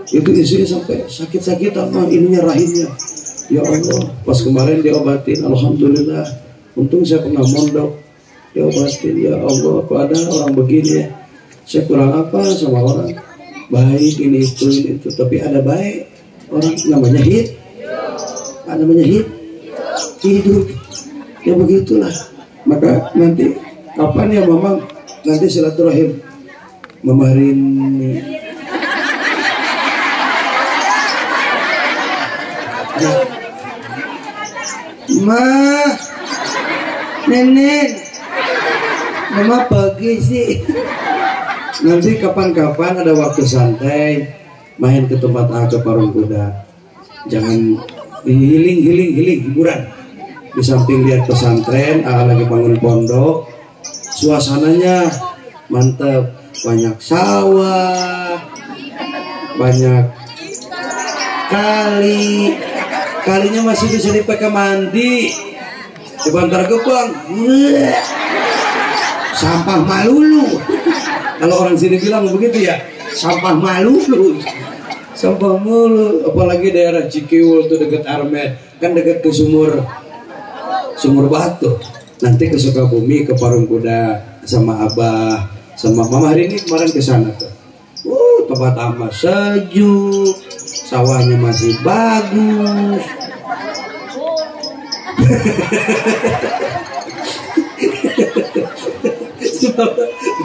Itu isinya sampai sakit-sakitan mah, ininya rahimnya. Ya Allah, pas kemarin diobatin, alhamdulillah. Untung saya pernah mondok, diobatin. Ya Allah, kok ada orang begini ya? Saya kurang apa sama orang? Baik ini itu, tapi ada baik. Orang namanya hidup. Ya begitulah. Maka nanti kapan ya Mama? Nanti silaturahim Mama Rini. Ma, nenek, Mama pergi sih. Nanti kapan-kapan ada waktu santai, main ke tempat A, ke Parung Kuda. Jangan healing hiburan. Di samping lihat pesantren, A lagi bangun pondok, suasananya mantap, banyak sawah, banyak kalinya masih bisa dipakai mandi. Di Bantar Gebang, sampah malulu. Kalau orang sini bilang begitu ya, sampah malulu, sampah mulu. Apalagi daerah Cikiwul tuh dekat Armet, kan dekat ke sumur batu. Nanti ke Sukabumi, ke Parung Kuda sama Abah, sama Mama hari ini kemarin ke sana tuh. Tempat amat sejuk, sawahnya masih bagus.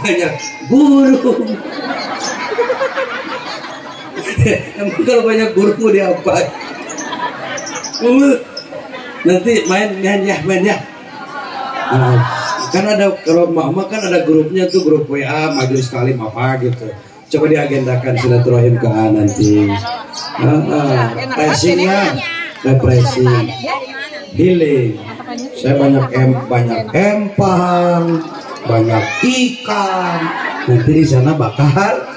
Banyak burung. Emang kalau banyak burung mau diapain? Nanti main ya. Nah, kan ada, kalau Mama kan ada grupnya tuh, grup WA majelis taklim apa gitu. Coba diagendakan silaturahim ke A nanti. Pressingnya, refreshing, healing. Saya banyak empang, banyak ikan. Nanti di sana bakar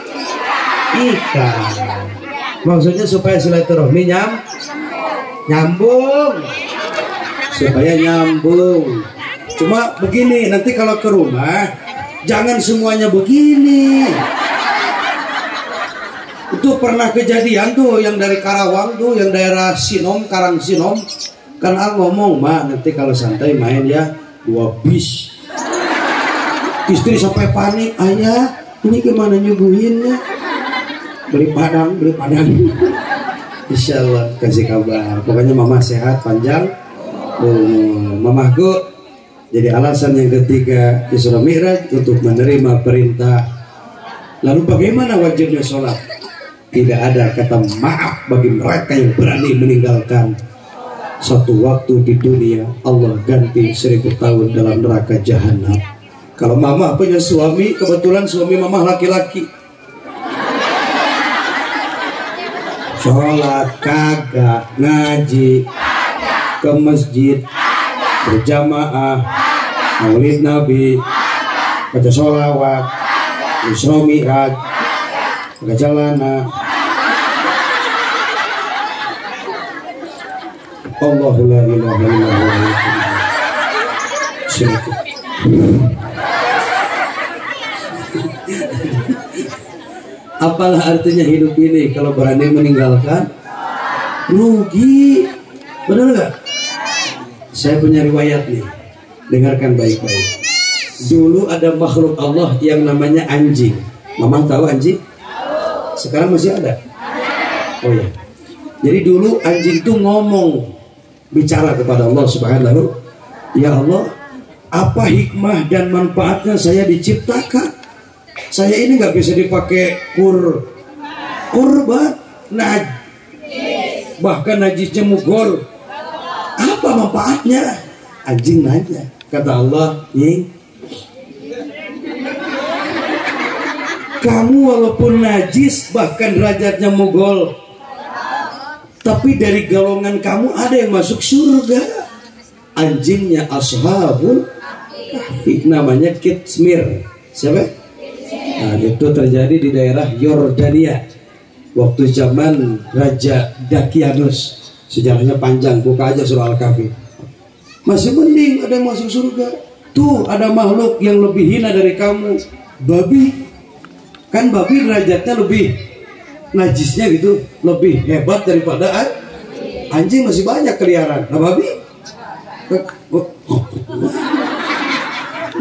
ikan. Maksudnya supaya silaturahmi nyambung. supaya nyambung. Cuma begini, nanti kalau ke rumah jangan semuanya begini. Itu pernah kejadian tuh yang dari Karawang tuh, yang daerah Sinom, Karang Sinom. Kan ngomong, "Ma, nanti kalau santai main ya 2 bis." Istri sampai panik, "Ayah, ini gimana nyuguhinnya?" Beli padang. Insya Allah kasih kabar. Pokoknya mama sehat panjang umur. Mamahku jadi alasan yang ketiga Isra Mi'raj untuk menerima perintah. Lalu bagaimana wajibnya sholat? Tidak ada kata maaf bagi mereka yang berani meninggalkan. Satu waktu di dunia Allah ganti 1000 tahun dalam neraka jahanam. Kalau mama punya suami, kebetulan suami mama laki-laki, sholat kagak, ngaji ke masjid berjamaah, maulid nabi, baca sholawat, Isra Mi'raj, pakai celana. Allahu la ilaha illallah. Apalah artinya hidup ini kalau berani meninggalkan? Rugi. Benar nggak? Saya punya riwayat nih, dengarkan baik-baik. Dulu ada makhluk Allah yang namanya anjing. Mama tahu anjing? Sekarang masih ada? Oh ya. Jadi dulu anjing tuh ngomong, bicara kepada Allah Subhanahu, "Ya Allah, apa hikmah dan manfaatnya saya diciptakan? Saya ini nggak bisa dipakai kurban, bahkan najisnya mugol. Apa manfaatnya?" Anjing nanya. Kata Allah, "Kamu walaupun najis, bahkan derajatnya mugol, tapi dari golongan kamu ada yang masuk surga." Anjingnya Ashabul Kahfi, namanya Kitsmir. Siapa? Nah, itu terjadi di daerah Yordania waktu zaman Raja Dakianus. Sejarahnya panjang, buka aja surah Al-Kahfi. Masih mending ada yang masuk surga. Tuh ada makhluk yang lebih hina dari kamu, babi. Kan babi derajatnya lebih, najisnya gitu lebih hebat daripada anjing. Masih banyak keliaran. Nah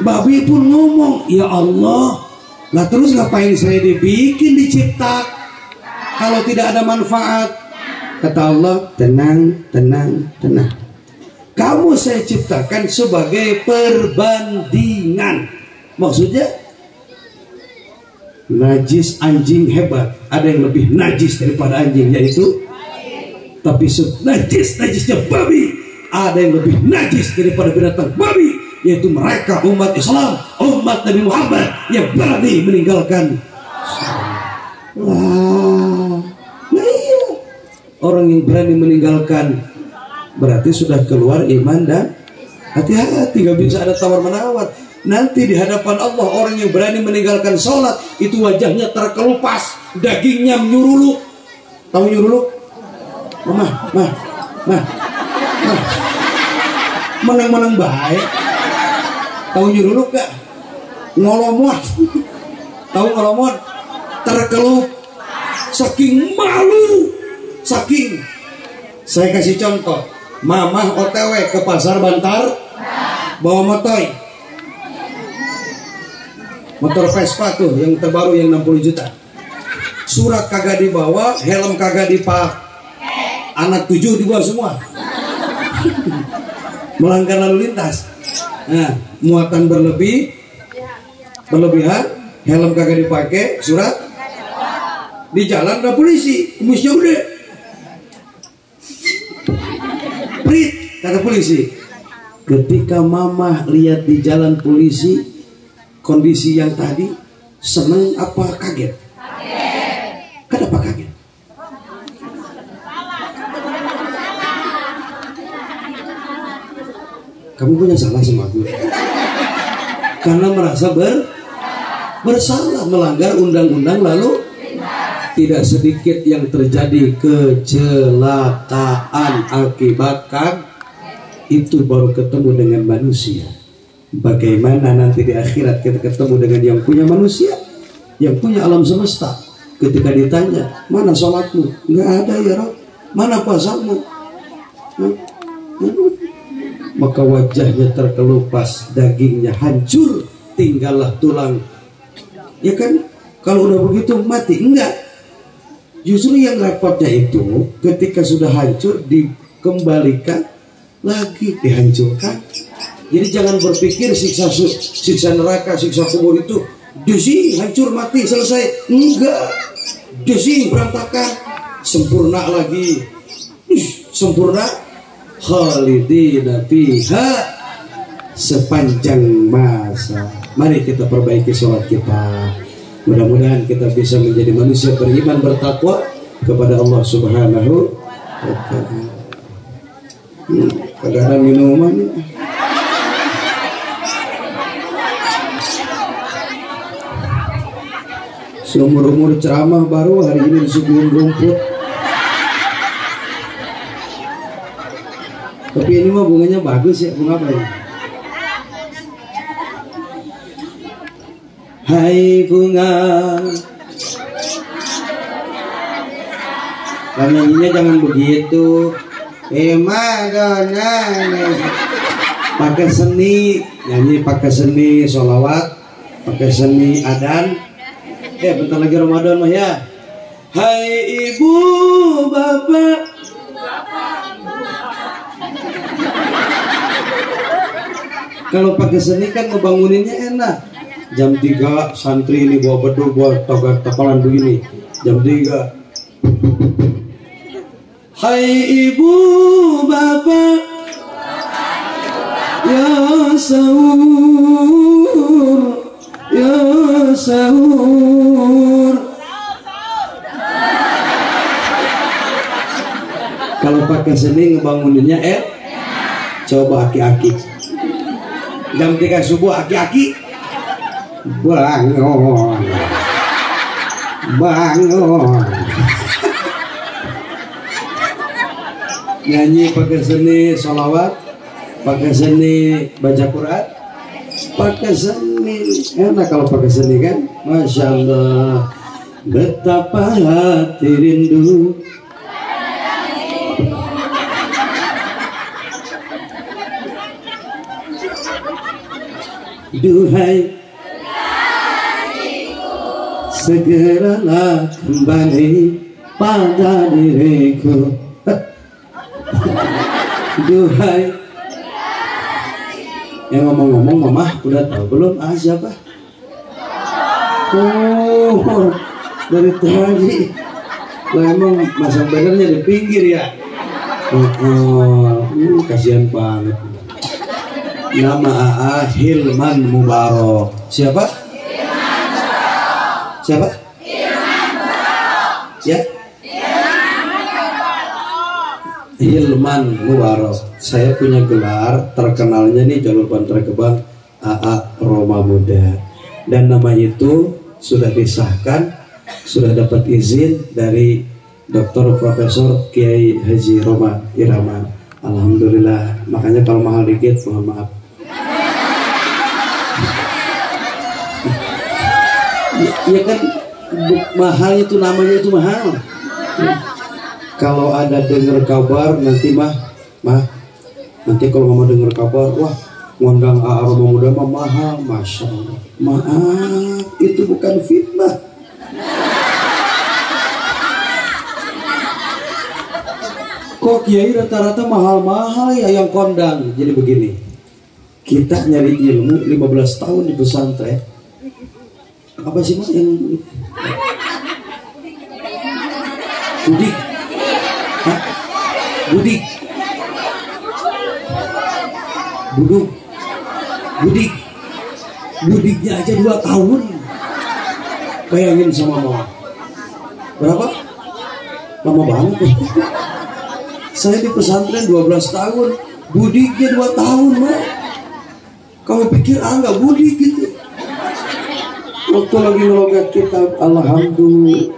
babi pun ngomong, "Ya Allah, lah terus ngapain saya dibikin dicipta kalau tidak ada manfaat?" Kata Allah, tenang. Kamu saya ciptakan sebagai perbandingan. Maksudnya najis anjing hebat, ada yang lebih najis daripada anjing, yaitu tapi najisnya babi, ada yang lebih najis daripada binatang babi, yaitu mereka umat Islam, umat Nabi Muhammad yang berani meninggalkan. Nah iya, orang yang berani meninggalkan berarti sudah keluar iman. Dan hati-hati, gak bisa ada tawar-menawar. Nanti di hadapan Allah orang yang berani meninggalkan sholat itu wajahnya terkelupas, dagingnya menyuruluk. Tahu nyuruluk? Mah menang baik. Tahu nyuruluk gak? Ngolomot. Tahu ngolomot? Terkelup, saking malu, saking. Saya kasih contoh, mamah OTW ke pasar Bantar, bawa motor Vespa tuh yang terbaru yang 60 juta. Surat kagak dibawa, helm kagak dipak, anak 7 dibawa semua. Melanggar lalu lintas. Nah, muatan berlebihan, helm kagak dipakai, surat di jalan ada polisi, kumisnya udah prit, kata polisi. Ketika mamah lihat di jalan polisi kondisi yang tadi, seneng apa kaget? Kenapa kaget? Kamu punya salah sama aku karena merasa bersalah, melanggar undang-undang, lalu tidak sedikit yang terjadi kecelakaan akibat itu baru ketemu dengan manusia. Bagaimana nanti di akhirat kita ketemu dengan yang punya manusia, yang punya alam semesta. Ketika ditanya, mana sholatmu? Nggak ada ya Rob. Mana puasamu? Maka wajahnya terkelupas, dagingnya hancur, tinggallah tulang. Ya kan? Kalau udah begitu mati? Enggak. Justru yang repotnya itu ketika sudah hancur dikembalikan lagi, dihancurkan. Jadi jangan berpikir siksa neraka, siksa kubur itu desi hancur mati selesai. Enggak. Desi berantakan, sempurna lagi. Sempurna, khalidina fiha, sepanjang masa. Mari kita perbaiki sholat kita. Mudah-mudahan kita bisa menjadi manusia beriman, bertakwa kepada Allah Subhanahu wa Ta'ala. Kagak ada minuman ya. Seumur-umur ceramah baru hari ini disuguhin rumput. Tapi ini mah bunganya bagus ya, bunga apa ya? Hai bunga. Nyanyinya jangan begitu. Madonna. Pakai seni, nyanyi pakai seni sholawat, pakai seni adan. Bentar lagi Ramadan mah ya. Hai ibu bapak. Kalau pakai seni kan ngebanguninnya enak. Jam 3 santri ini bawa beduk, bawa tokalan begini. Jam 3. Hai ibu bapak, ya sahur, ya sahur. Kalau pakai seni ngebanguninnya coba aki-aki. Jam 3 subuh aki-aki. Bangun, bangun. Nyanyi pakai seni sholawat, pakai seni baca Quran, pakai seni. Enak kalau pakai seni kan. Masya Allah, betapa hati rindu. Duhai segeralah kembali pada diriku. Duhai. Yang ngomong-ngomong mama udah tahu belum siapa? Oh, dari tadi. Lah emang masang bannernya di pinggir ya. Kasihan banget. Nama AA Hilman Mubarok. Siapa? Siapa? Ya? Hilman Mubarok. Saya punya gelar terkenalnya nih jalur Bantar Gebang, AA Roma Muda. Dan nama itu sudah disahkan, sudah dapat izin dari Dr. Profesor Kiai Haji Roma Irama. Alhamdulillah. Makanya kalau mahal dikit mohon maaf. Ya kan mahal itu, namanya itu mahal. Kalau ada dengar kabar nanti nanti kalau mama dengar kabar, wah ngundang AA Roma Muda mah mahal. Masya Allah. Maaf, itu bukan fitnah. Kok kiai rata-rata mahal-mahal ya yang kondang. Jadi begini, kita nyari ilmu 15 tahun di pesantren. Apa sih mas yang budik? Hah? Budik? Buduk? Budik? Budiknya aja 2 tahun. Bayangin sama mama. Berapa? Lama banget. Saya di pesantren 12 tahun. Budiknya 2 tahun, Mak. Kamu pikir nggak budik gitu? Waktu lagi ngelogat kitab, alhamdulillah.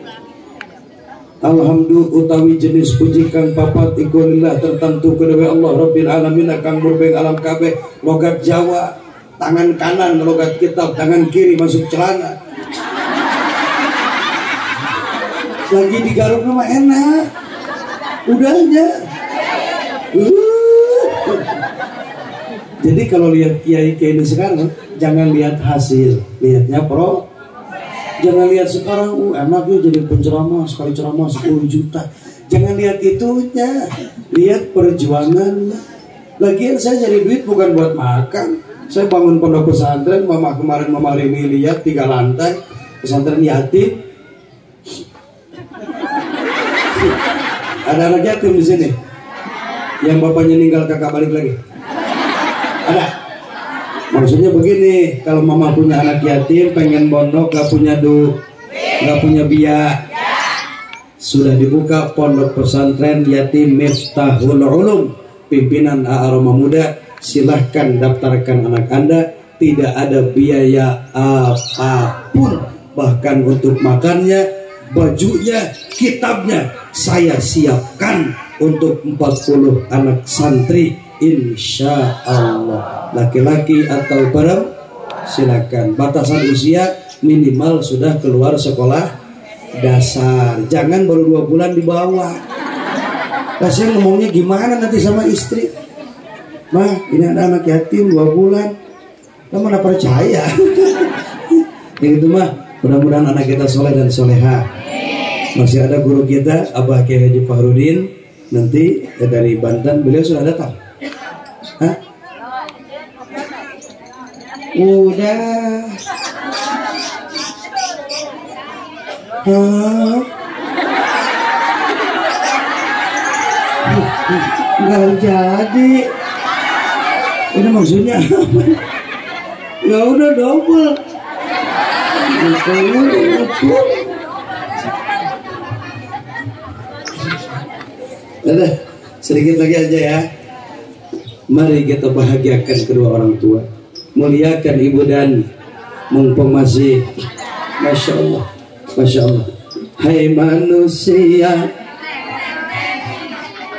Alhamdulillah utawi jenis puji kang papat iku lillah tertentu kedua Allah Rabbil Alamin kang murbeng alam kabeh. Logat Jawa tangan kanan logat kitab, tangan kiri masuk celana. Lagi digaruk nama enak udahnya. Jadi kalau lihat kiai-kiai ini sekarang jangan lihat hasil, lihatnya jangan lihat sekarang enak ya jadi penceramah, sekali ceramah 10 juta. Jangan lihat itunya, lihat perjuangan. Lagian saya jadi duit bukan buat makan. Saya bangun pondok pesantren, mama kemarin mama Rini lihat 3 lantai pesantren yatim. Ada anak yatim di sini. Yang bapaknya meninggal kakak balik lagi. Ada. Maksudnya begini, kalau mama punya anak yatim, pengen pondok, gak punya gak punya biaya, sudah dibuka pondok pesantren yatim Miftahul Ulum, pimpinan Aroma Muda. Silahkan daftarkan anak Anda, tidak ada biaya apapun, bahkan untuk makannya, bajunya, kitabnya saya siapkan untuk 40 anak santri. Insya Allah laki-laki atau perempuan silakan. Batasan usia minimal sudah keluar sekolah dasar, jangan baru 2 bulan di bawah. Nah, saya ngomongnya gimana nanti sama istri, mah ini ada anak yatim 2 bulan, kamu mana percaya. Yang itu mah mudah-mudahan anak kita soleh dan soleha. Masih ada guru kita Abah Kiai Haji Fahrudin nanti dari Banten, beliau sudah datang. Hah? Udah. Nggak jadi. Ini maksudnya apa? Ya udah double. Udah, sedikit lagi aja ya. Mari kita bahagiakan kedua orang tua, muliakan ibu dan mumpung masih, masya Allah, masya Allah. Hai manusia,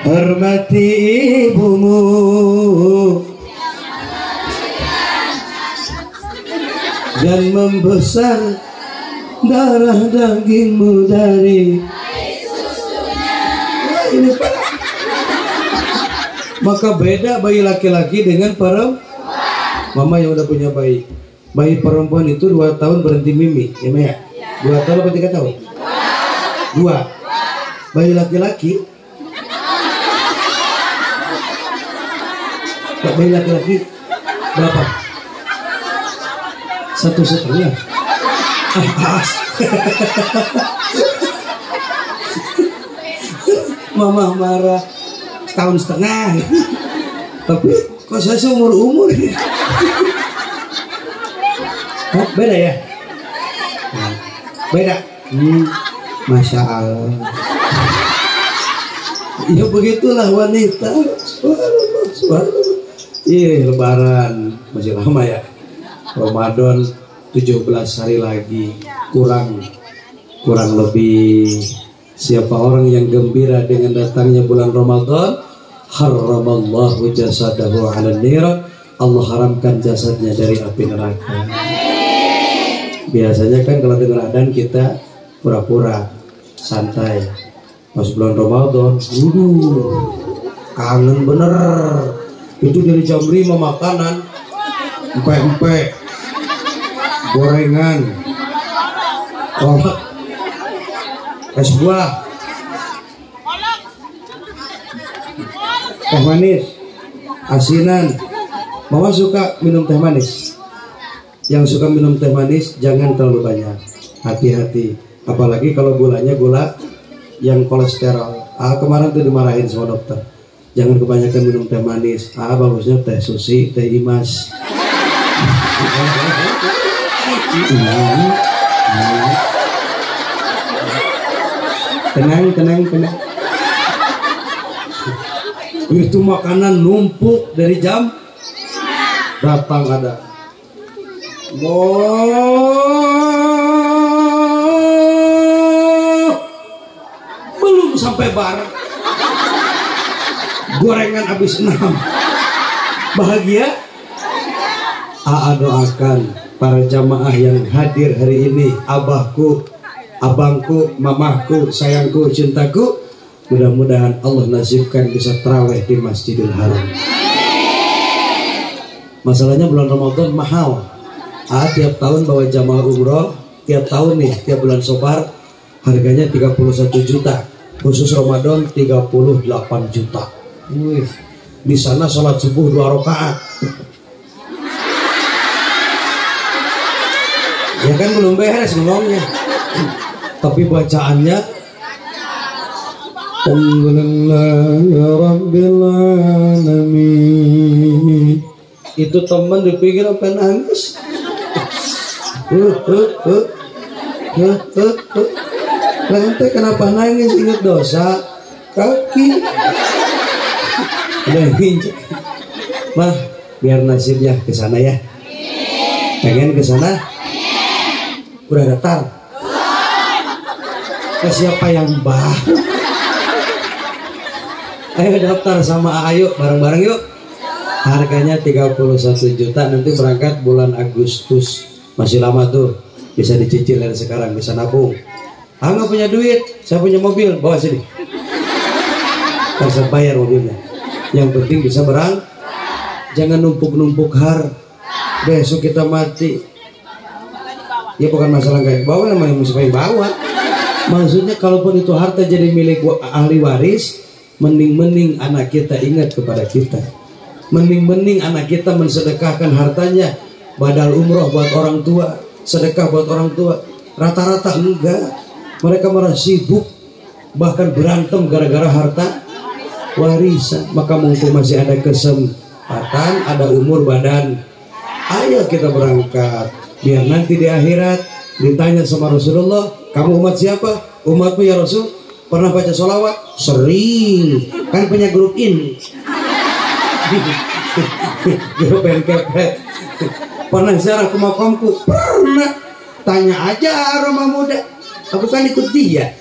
hormati ibumu, dan membesar darah dagingmu dari ini Pak. Maka beda bayi laki-laki dengan perempuan. Mama yang udah punya bayi perempuan itu 2 tahun berhenti mimi, ya Maya? 2 tahun atau 3 tahun? 2. Bayi laki-laki, bayi laki-laki berapa? 1,5. Mama marah 1,5 tahun. Tapi kok saya seumur-umur ya? Hah, beda ya? Beda? Masya Allah. Ya begitulah wanita. Subhanallah. Iya, lebaran masih lama ya. Ramadan 17 hari lagi. Kurang lebih. Siapa orang yang gembira dengan datangnya bulan Ramadan, haramallahu jasadahu 'alan nar. Allah haramkan jasadnya dari api neraka. Biasanya kan kalau dengar adzan kita pura-pura santai. Pas bulan Ramadan, kangen bener. Itu dari jam 5 makanan, empek-empek, gorengan, kolak, es buah, teh manis, asinan. Mama suka minum teh manis. Yang suka minum teh manis jangan terlalu banyak. Hati-hati. Apalagi kalau gulanya gula yang kolesterol. Kemarin tuh dimarahin sama dokter. Jangan kebanyakan minum teh manis. Bagusnya teh susi, teh imas. Tenang. Itu makanan numpuk dari jam datang ada. sampai bareng. Gorengan habis 6. Bahagia? Aa doakan para jamaah yang hadir hari ini, abahku, abangku, mamahku, sayangku, cintaku, mudah-mudahan Allah nasibkan bisa tarawih di Masjidil Haram. Masalahnya bulan Ramadan mahal. Tiap tahun bawa jamaah umroh, tiap tahun nih, tiap bulan Sobar harganya 31 juta. Khusus Ramadan 38 juta. Di sana sholat subuh 2 rakaat. Ya kan belum beres ngomongnya. Tapi bacaannya Rabbil alamin. Itu teman dipikir apa nangis. Lantai kenapa nangis? Ingat dosa kaki. Udah injek. Mah, biar nasibnya ke sana ya. Pengen ke sana? Udah daftar? Ke siapa yang bah? Ayo daftar sama Ayu bareng-bareng yuk. Harganya 31 juta. Nanti berangkat bulan Agustus. Masih lama tuh. Bisa dicicil dari sekarang, bisa nabung. Nggak punya duit, saya punya mobil, bawa sini. Kan saya bayar mobilnya. Yang penting bisa berang. Jangan numpuk-numpuk har. Besok kita mati. Ya bukan masalah kayak bawa, namanya mesti bawa. Maksudnya kalaupun itu harta jadi milik ahli waris, mending-mending anak kita ingat kepada kita. Mending-mending anak kita mensedekahkan hartanya. Badal umroh buat orang tua, sedekah buat orang tua. Rata-rata enggak. Mereka malah sibuk, bahkan berantem gara-gara harta warisan. Maka mungkin masih ada kesempatan, ada umur badan. Ayo kita berangkat. Biar nanti di akhirat ditanya sama Rasulullah, kamu umat siapa? Umatmu ya Rasul. Pernah baca sholawat? Sering. Kan punya grup ini. Grup NKP. Pernah ziarah ke makamku? Pernah. Tanya aja Roma muda. Aku kan ikut dia.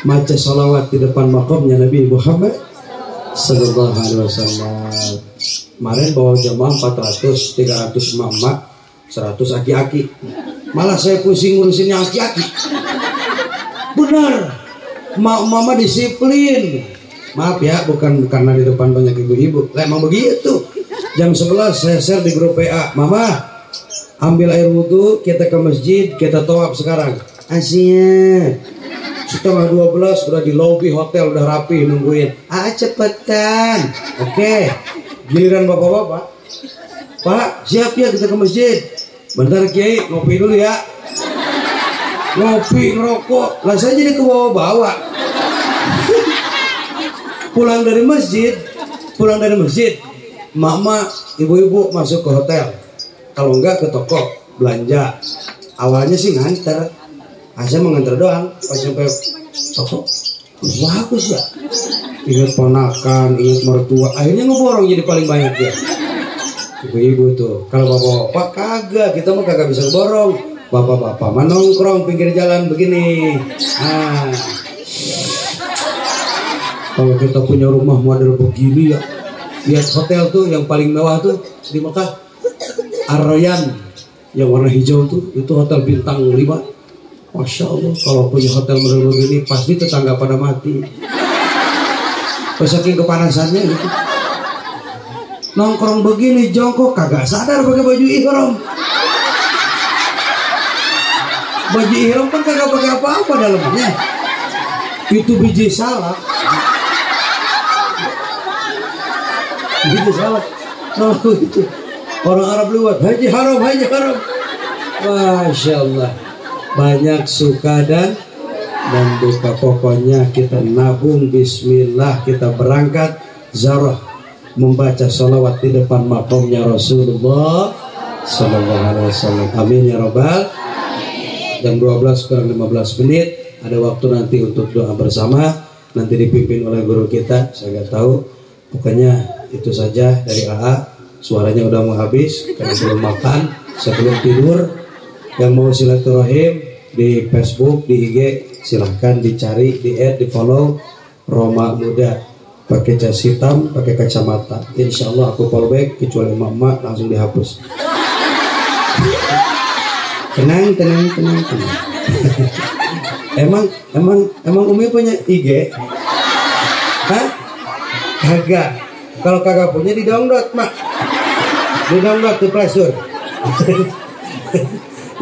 Baca sholawat di depan makamnya Nabi Muhammad Sallallahu Alaihi Wasallam. Kemarin bawa jamaah 400, 300 mama, 100 aki-aki. Malah saya pusing ngurusinnya aki-aki. Benar, mama disiplin. Maaf ya, bukan karena di depan banyak ibu-ibu. Emang begitu. Jam 11 saya share di grup PA. Mama, ambil air wudhu, kita ke masjid, kita tawaf sekarang. Asyik. Setengah 12 udah di lobi hotel, udah rapi nungguin. Cepetan. Oke. Giliran bapak-bapak. Pak, siap ya kita ke masjid. Bentar Kiai, ngopi dulu ya. Ngopi, ngerokok. Lah saya jadi ke bawah-bawah. Pulang dari masjid, mama, ibu-ibu masuk ke hotel. Kalau enggak ke toko belanja. Awalnya sih nganter. Saya mengantar doang. Pas sampai toko, bagus ya. Ingat ponakan, ingat mertua. Akhirnya ngeborong jadi paling banyak ya. Ibu-ibu tuh. Kalau bapak-bapak kagak, kita mah kagak bisa borong. Bapak-bapak mah nongkrong pinggir jalan begini. Kalau kita punya rumah model begini ya, lihat hotel tuh yang paling mewah tuh di Mekah, Ar-Rayyan yang warna hijau tuh, itu hotel bintang 5. Masya Allah, kalau punya hotel model begini pasti tetangga pada mati. Saking kepanasannya gitu. Nongkrong begini jongkok kagak sadar pakai baju ihram. Baju ihram kan kagak pakai apa-apa dalamnya. Itu biji salak. Biji salak. Oh itu. Orang Arab lewat, haji haram, haji haram. Masya Allah. Banyak suka dan duka. Pokoknya kita nabung, bismillah, kita berangkat zarah, membaca sholawat di depan makamnya Rasulullah Sallallahu Alaihi Wasallam. Amin ya Rabbal. Jam 12 kurang 15 menit ada waktu nanti untuk doa bersama. Nanti dipimpin oleh guru kita, saya nggak tahu. Pokoknya itu saja dari AA. Suaranya udah mau habis karena belum makan, sebelum tidur. Yang mau silaturahim di Facebook, di IG, silahkan dicari, di add, di follow. Roma muda, pakai jas hitam, pakai kacamata. Insya Allah aku fallback, kecuali mama langsung dihapus. Tenang. emang Umi punya IG? Hah? Kagak. Kalau kagak punya di download mak. Di download di Play Store.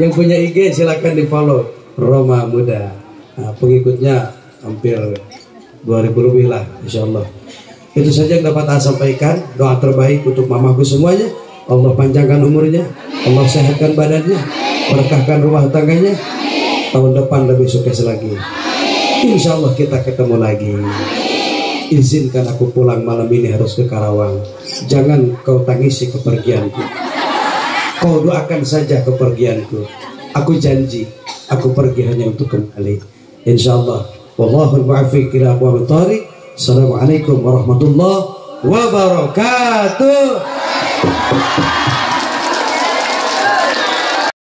Yang punya IG silakan di follow. Roma muda. Nah, pengikutnya hampir 2000 lebih lah, insya Allah. Itu saja yang dapat saya sampaikan. Doa terbaik untuk mamaku semuanya. Allah panjangkan umurnya, Allah sehatkan badannya, berkahkan rumah tangganya. Tahun depan lebih sukses lagi. Insya Allah kita ketemu lagi. Izinkan aku pulang malam ini harus ke Karawang. Jangan kau tangisi kepergianku. Kau doakan saja kepergianku. Aku janji, aku pergi hanya untuk kembali. Insya Allah. Wallahul muwaffiq ila aqwamit thoriq. Assalamualaikum warahmatullahi wabarakatuh.